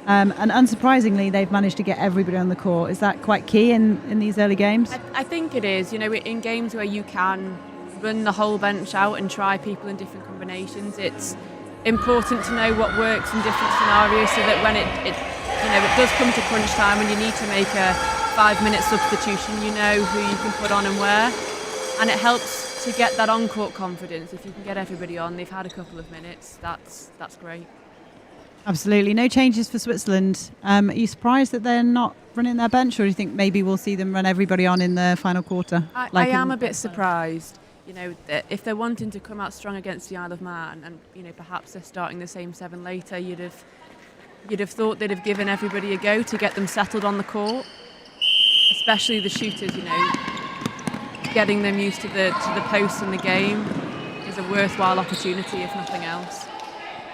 And unsurprisingly, they've managed to get everybody on the court. Is that quite key in these early games? I think it is. You know, in games where you can run the whole bench out and try people in different combinations, it's important to know what works in different scenarios, so that when it does come to crunch time and you need to make a 5-minute substitution, you know who you can put on and where, and it helps to get that on-court confidence. If you can get everybody on, they've had a couple of minutes, that's great. Absolutely. No changes for Switzerland. Are you surprised that they're not running their bench, or do you think maybe we'll see them run everybody on in the final quarter? I am a bit surprised. You know, if they're wanting to come out strong against the Isle of Man, and perhaps they're starting the same 7 later, you'd have thought they'd have given everybody a go to get them settled on the court, especially the shooters. Getting them used to the posts in the game is a worthwhile opportunity, if nothing else.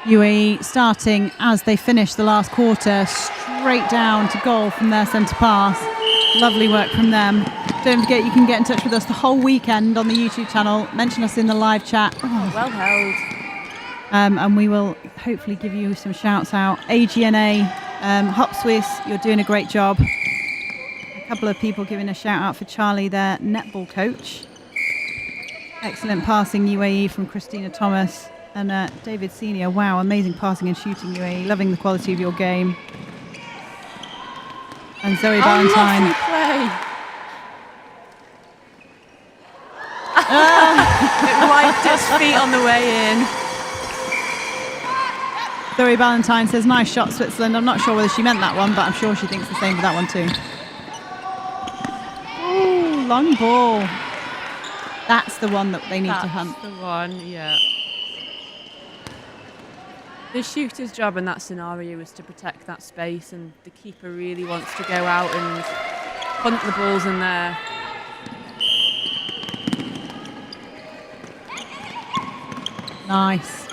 UAE starting as they finish the last quarter, straight down to goal from their centre pass. Lovely work from them. Don't forget, you can get in touch with us the whole weekend on the YouTube channel. Mention us in the live chat. Oh, well held. And we will hopefully give you some shouts out. AGNA, Hop Swiss, you're doing a great job. A couple of people giving a shout out for Charlie, their netball coach. Excellent passing UAE from Christina Thomas. And David Senior, wow, amazing passing and shooting UAE. Loving the quality of your game. And Zoe Valentine. Lovely play. It wiped its feet on the way in. Zoe Valentine says, nice shot, Switzerland. I'm not sure whether she meant that one, but I'm sure she thinks the same for that one too. Ooh, long ball. That's the one that they need to hunt. That's the one, yeah. The shooter's job in that scenario is to protect that space, and the keeper really wants to go out and hunt the balls in there. Nice.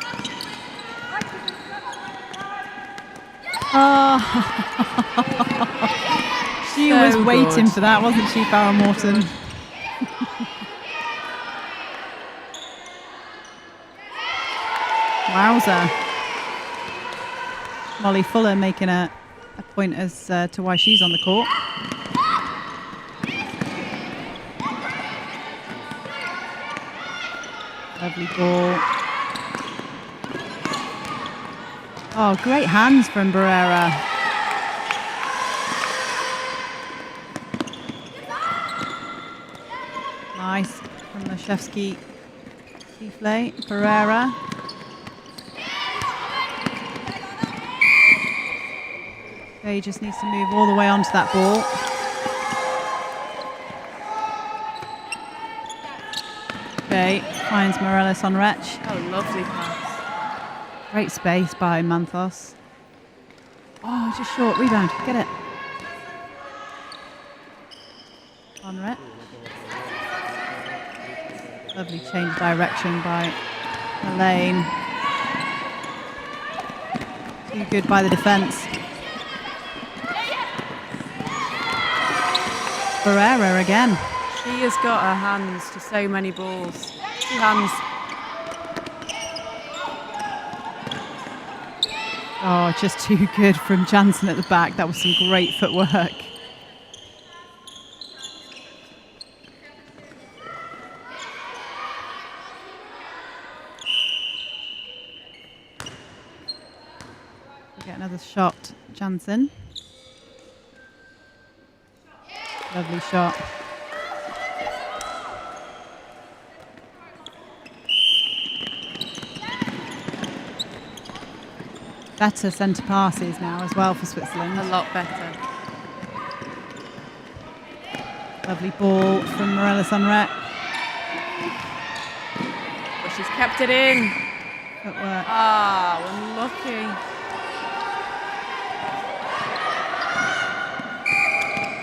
Oh. She was waiting for that, wasn't she, Farrell Morton? Wowza. Molly Fuller making a point as to why she's on the court. Lovely ball. Oh, great hands from Barrera. Nice from Leszewski. Souffle, Barrera. He just needs to move all the way onto that ball. Okay, finds Morales on Wretch. Oh, lovely pass. Great space by Manthos. Oh, just short rebound. Get it. On Wretch. Lovely change of direction by Elaine. Too good by the defence. Barrera again. She has got her hands to so many balls. 2 hands. Oh, just too good from Jansen at the back. That was some great footwork. We get another shot, Jansen. Lovely shot. Better centre passes now as well for Switzerland. A lot better. Lovely ball from Morales Unrec. But she's kept it in. Footwork. Ah, unlucky.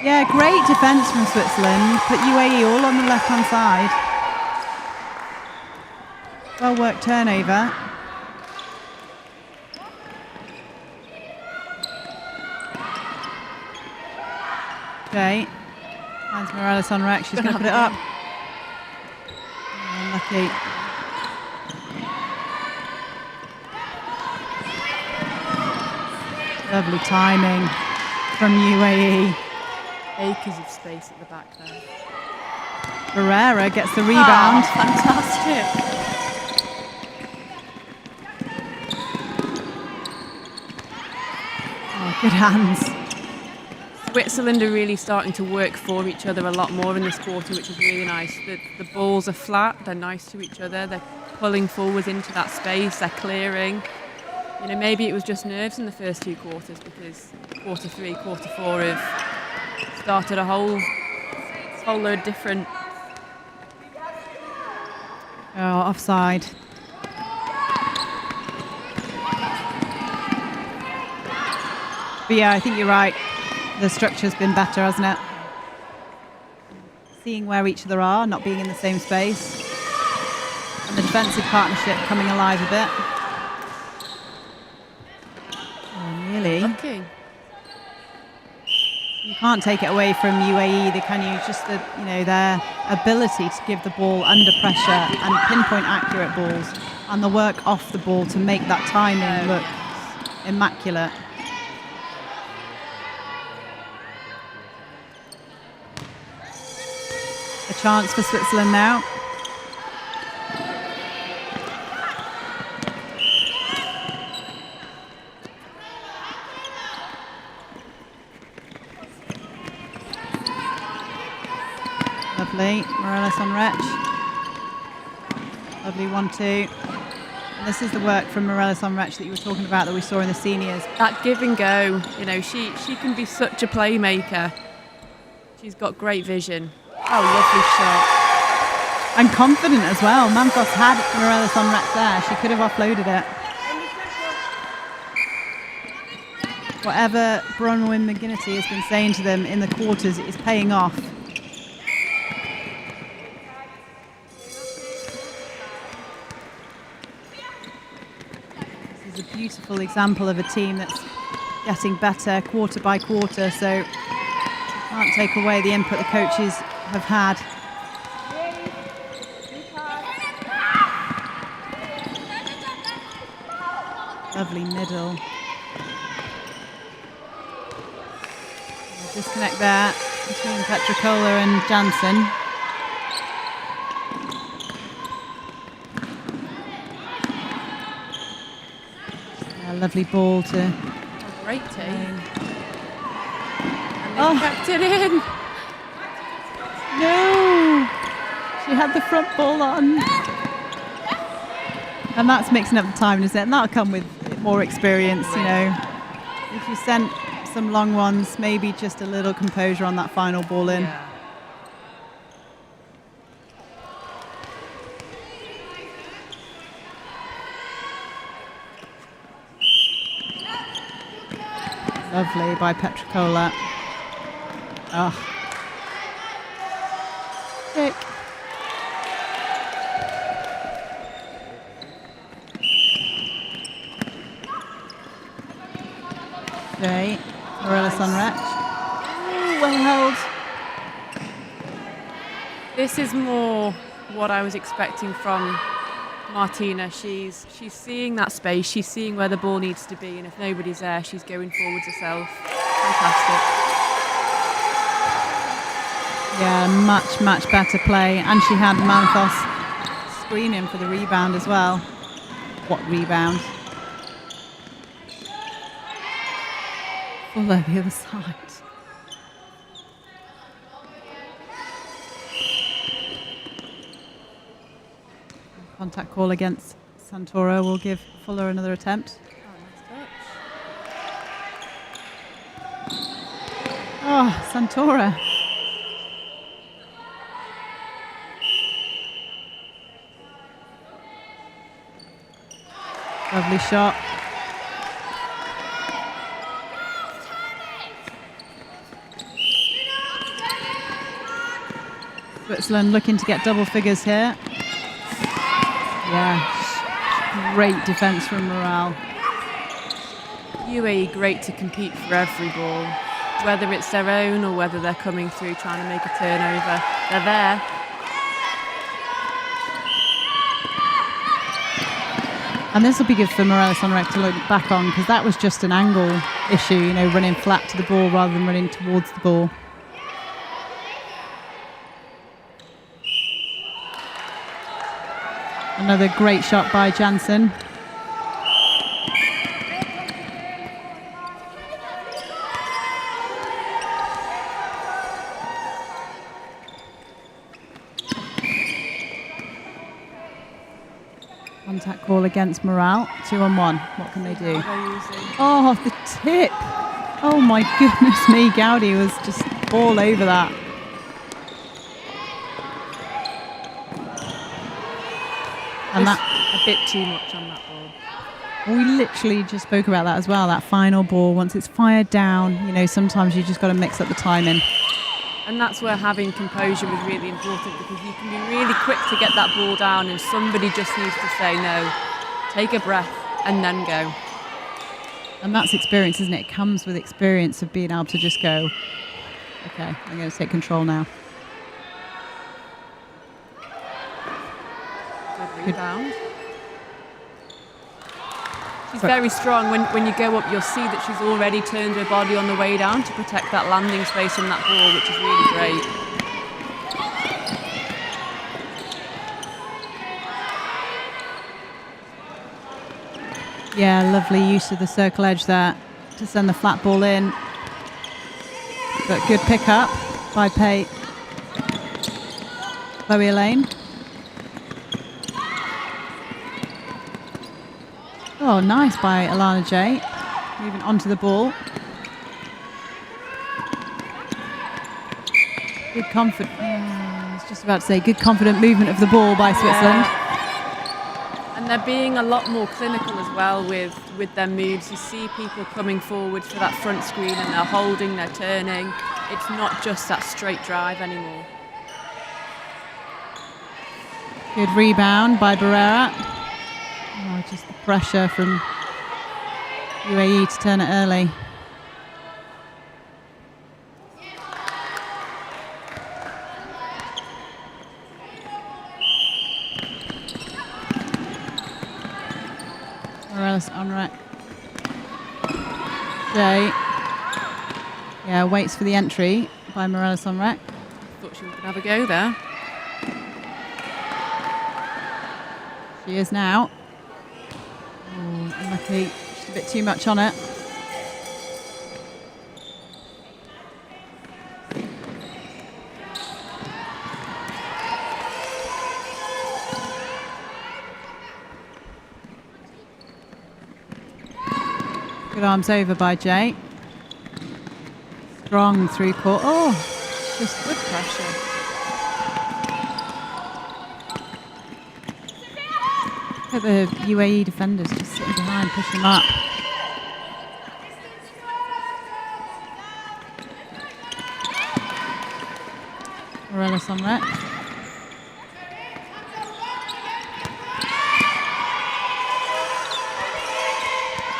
Yeah, great defence from Switzerland. Put UAE all on the left-hand side. Well worked turnover. Okay. Finds Morales on Rex. She's going to put it up. Unlucky. Lovely timing from UAE. Acres of space at the back there. Barrera gets the rebound. Oh, fantastic. Oh, good hands. Switzerland are really starting to work for each other a lot more in this quarter, which is really nice. The balls are flat, they're nice to each other, they're pulling forwards into that space, they're clearing. You know, maybe it was just nerves in the first 2 quarters, because quarter 3, quarter 4 have started a whole load different. Oh, offside. But yeah, I think you're right. The structure's been better, hasn't it? Seeing where each other are, not being in the same space. And the defensive partnership coming alive a bit. Oh, nearly. Lucky. You can't take it away from UAE. They can use just their ability to give the ball under pressure and pinpoint accurate balls, and the work off the ball to make that timing look immaculate. A chance for Switzerland now. Lovely. Morales on Wretch. Lovely 1-2. And this is the work from Morales on Wretch that you were talking about that we saw in the seniors. That give and go, you know, she can be such a playmaker. She's got great vision. Oh, lovely shot. And confident as well. Manthos had Morales on Wretch there. She could have offloaded it. Whatever Bronwyn McGinnity has been saying to them in the quarters is paying off. This is a beautiful example of a team that's getting better quarter by quarter, so you can't take away the input the coaches have had. Lovely middle. Disconnect there between Petricola and Jansen. Lovely ball to... Great team. And they kept it in. No! She had the front ball on. And that's mixing up the timing, isn't it? And that'll come with more experience, you know. If you sent some long ones, maybe just a little composure on that final ball in. Yeah. Lovely by Petricola. Oh. Kick. Okay. Morales on Wretch. Well held. This is more what I was expecting from Martina. She's seeing that space, she's seeing where the ball needs to be, and if nobody's there, she's going forwards herself. Fantastic. Yeah, much better play. And she had Manthos screening for the rebound as well. What rebound? Follow the other side. Contact call against Santoro will give Fuller another attempt. Oh, Santora. Lovely shot. Switzerland looking to get double figures here. Yeah, great defence from Morale. UAE great to compete for every ball, whether it's their own or whether they're coming through trying to make a turnover. They're there. And this will be good for Morales on Rec to look back on, because that was just an angle issue, you know, running flat to the ball rather than running towards the ball. Another great shot by Jansen. Contact call against Morale. 2-on-1. What can they do? Oh, the tip. Oh my goodness me. Gowdy was just all over that. And that a bit too much on that ball. We literally just spoke about that as well. That final ball, once it's fired down, you know, sometimes you just got to mix up the timing. And that's where having composure was really important, because you can be really quick to get that ball down and somebody just needs to say no, take a breath and then go. And that's experience, isn't it? It comes with experience of being able to just go, okay, I'm going to take control now. Good rebound. She's very strong. When you go up, you'll see that she's already turned her body on the way down to protect that landing space on that ball, which is really great. Yeah, lovely use of the circle edge there to send the flat ball in. But good pickup by Chloe Elaine. Oh, nice by Alana J. Moving onto the ball. Good confident. I was just about to say good confident movement of the ball by Switzerland. Yeah. And they're being a lot more clinical as well with their moves. You see people coming forward for that front screen and they're holding, they're turning. It's not just that straight drive anymore. Good rebound by Barrera. Oh, just the pressure from UAE to turn it early. Morales on rec. Jay. Yeah, waits for the entry by Morales on rec. Thought she was going to have a go there. She is now. Oh, unlucky. Just a bit too much on it. Good arms over by Jay. Strong through court. Oh, just good pressure. Look at the UAE defenders just sitting behind, pushing them up. Morales on rec.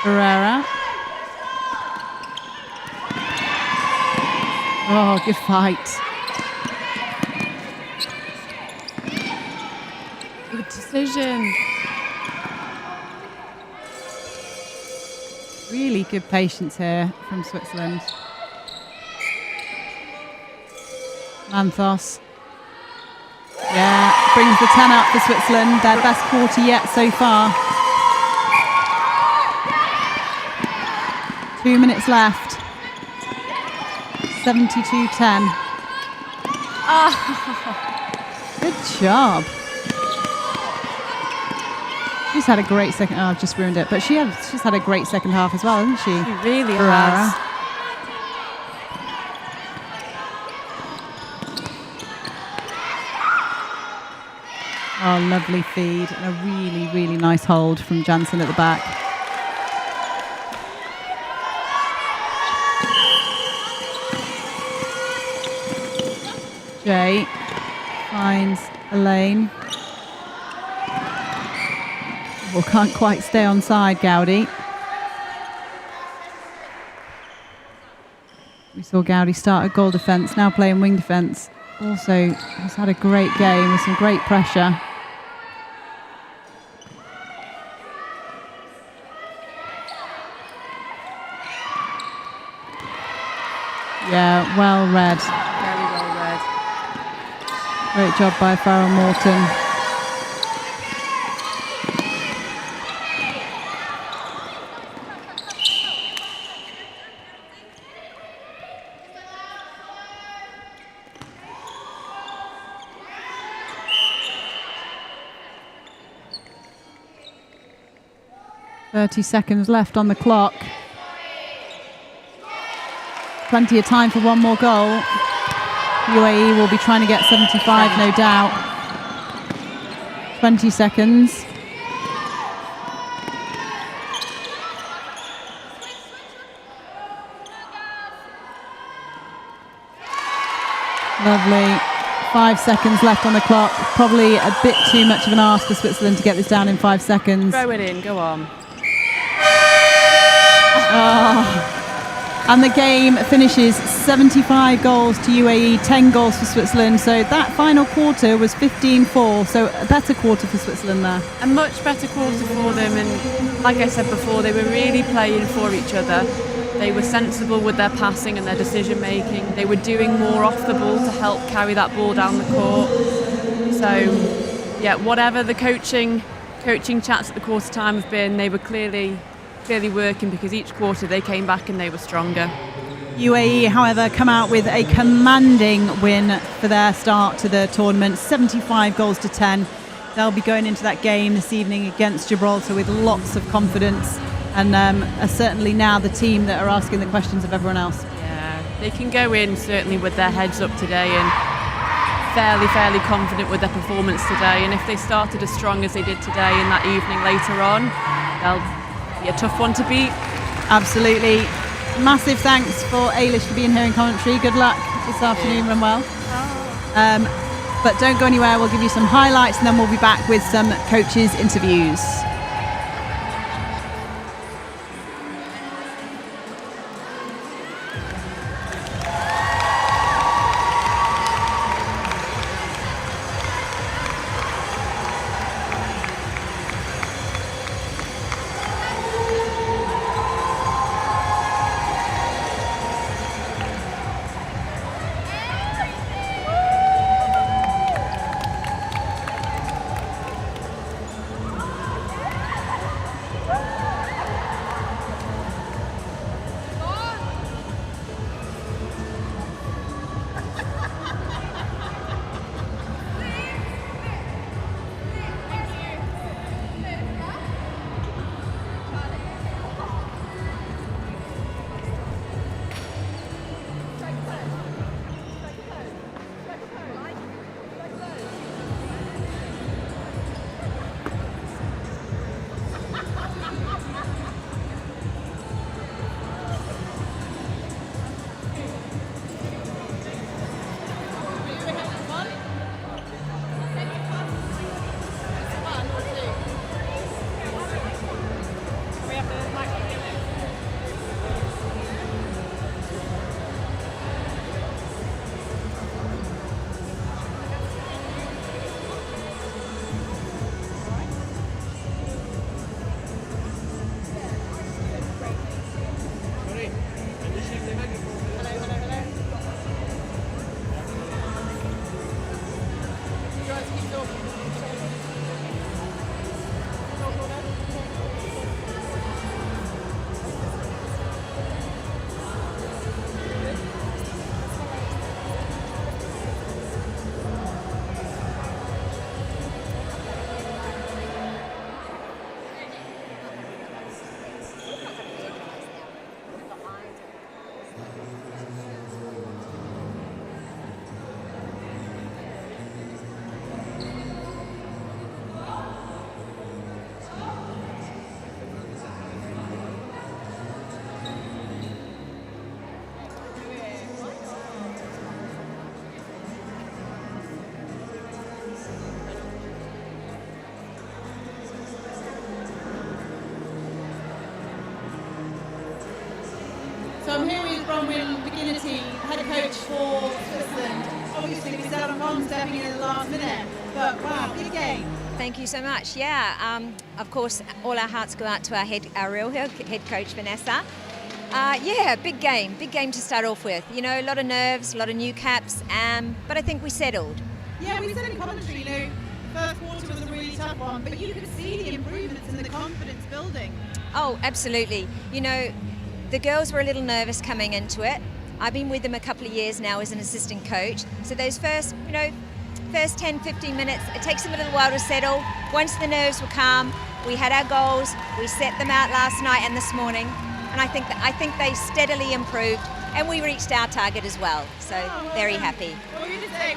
Barrera. Oh, good fight. Good decision. Really good patience here from Switzerland. Manthos. Yeah, brings the 10 up for Switzerland. Their best quarter yet so far. 2 minutes left. 72-10. Oh. Good job. She's had a great second. Oh, I've just ruined it. But she's had a great second half as well, hasn't she? She really Barrera. has. Oh, lovely feed and a really, really nice hold from Jansen at the back. Jay finds Elaine. Well, can't quite stay on side, Gowdy. We saw Gowdy start at goal defence, now playing wing defence. Also, has had a great game with some great pressure. Yeah, well read. Very well read. Great job by Farrell Morton. .30 left on the clock. Plenty of time for one more goal. UAE will be trying to get 75, no doubt. 20 seconds. Lovely. 5 seconds left on the clock. Probably a bit too much of an ask for Switzerland to get this down in 5 seconds. Throw it in, go on. Oh. And the game finishes 75 goals to UAE, 10 goals for Switzerland. So that final quarter was 15-4. So a better quarter for Switzerland there. A much better quarter for them. And like I said before, they were really playing for each other. They were sensible with their passing and their decision making. They were doing more off the ball to help carry that ball down the court. So, yeah, whatever the coaching chats at the quarter time have been, they were clearly working, because each quarter they came back and they were stronger. UAE, however, come out with a commanding win for their start to the tournament, 75 goals to 10. They'll be going into that game this evening against Gibraltar with lots of confidence, and are certainly now the team that are asking the questions of everyone else. Yeah, they can go in certainly with their heads up today and fairly confident with their performance today. And if they started as strong as they did today in that evening later on, they'll be a tough one to beat. Absolutely. Massive thanks for Ailish for being here in commentary. Good luck this afternoon, run well. But don't go anywhere, we'll give you some highlights and then we'll be back with some coaches' interviews. Bronwyn McGinnity, head coach for Switzerland. Obviously, we said on stepping in at the last minute, but wow, big game. Thank you so much. Yeah, of course, all our hearts go out to our real head coach, Vanessa. Yeah, big game to start off with. You know, a lot of nerves, a lot of new caps, but I think we settled. Yeah, we said in commentary, you know, first quarter was a really tough one, but you could see the improvements in the confidence building. Oh, absolutely. You know, the girls were a little nervous coming into it. I've been with them a couple of years now as an assistant coach. So those first 10, 15 minutes, it takes them a little while to settle. Once the nerves were calm, we had our goals, we set them out last night and this morning, and I think they steadily improved, and we reached our target as well. So very happy. Well, you did say,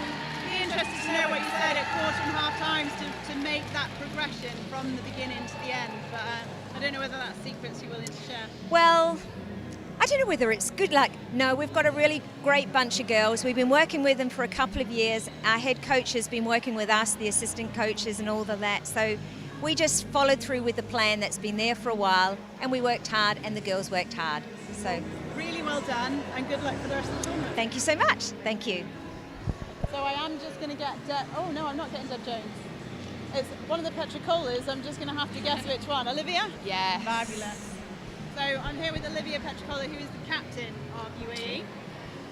be interested to know what you said at quarter and half times to make that progression from the beginning to the end, but I don't know whether that's secrets you're willing to share. Well, I don't know whether it's good luck. No, we've got a really great bunch of girls. We've been working with them for a couple of years. Our head coach has been working with us, the assistant coaches and all of that. So we just followed through with the plan that's been there for a while, and we worked hard and the girls worked hard. So really well done, and good luck for the rest of the tournament. Thank you so much. Thank you. So I am just going to get oh no, I'm not getting Deb Jones. It's one of the Petricolas. I'm just going to have to guess which one. Olivia? Yes. Fabulous. So I'm here with Olivia Petricola, who is the captain of UAE.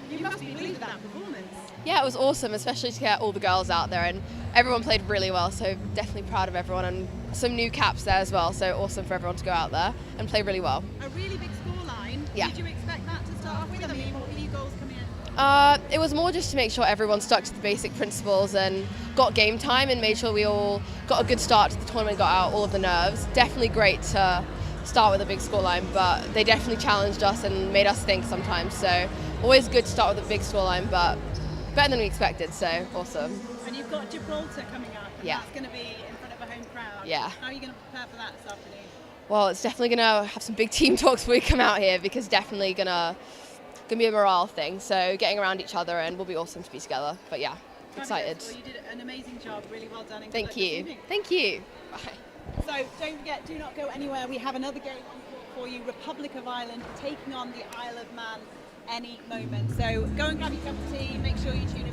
You must be pleased with that performance. Yeah, it was awesome, especially to get all the girls out there, and everyone played really well, so definitely proud of everyone, and some new caps there as well, so awesome for everyone to go out there and play really well. A really big scoreline. Yeah. Did you expect that to start off with? I mean, what were your goals coming in? It was more just to make sure everyone stuck to the basic principles and got game time and made sure we all got a good start to the tournament, got out all of the nerves. Definitely great to start with a big scoreline, but they definitely challenged us and made us think sometimes, so always good to start with a big scoreline, but better than we expected, so awesome. And you've got Gibraltar coming up, and Yeah. that's going to be in front of a home crowd. Yeah. How are you going to prepare for that this afternoon? Well, it's definitely going to have some big team talks when we come out here, because definitely going to be a morale thing, so getting around each other, and will be awesome to be together, but yeah, excited. Well, you did an amazing job, really well done. And Thank good luck this you. evening. Thank you. Bye. So don't forget, do not go anywhere. We have another game on for you, Republic of Ireland taking on the Isle of Man any moment. So go and grab your cup of tea, make sure you tune in.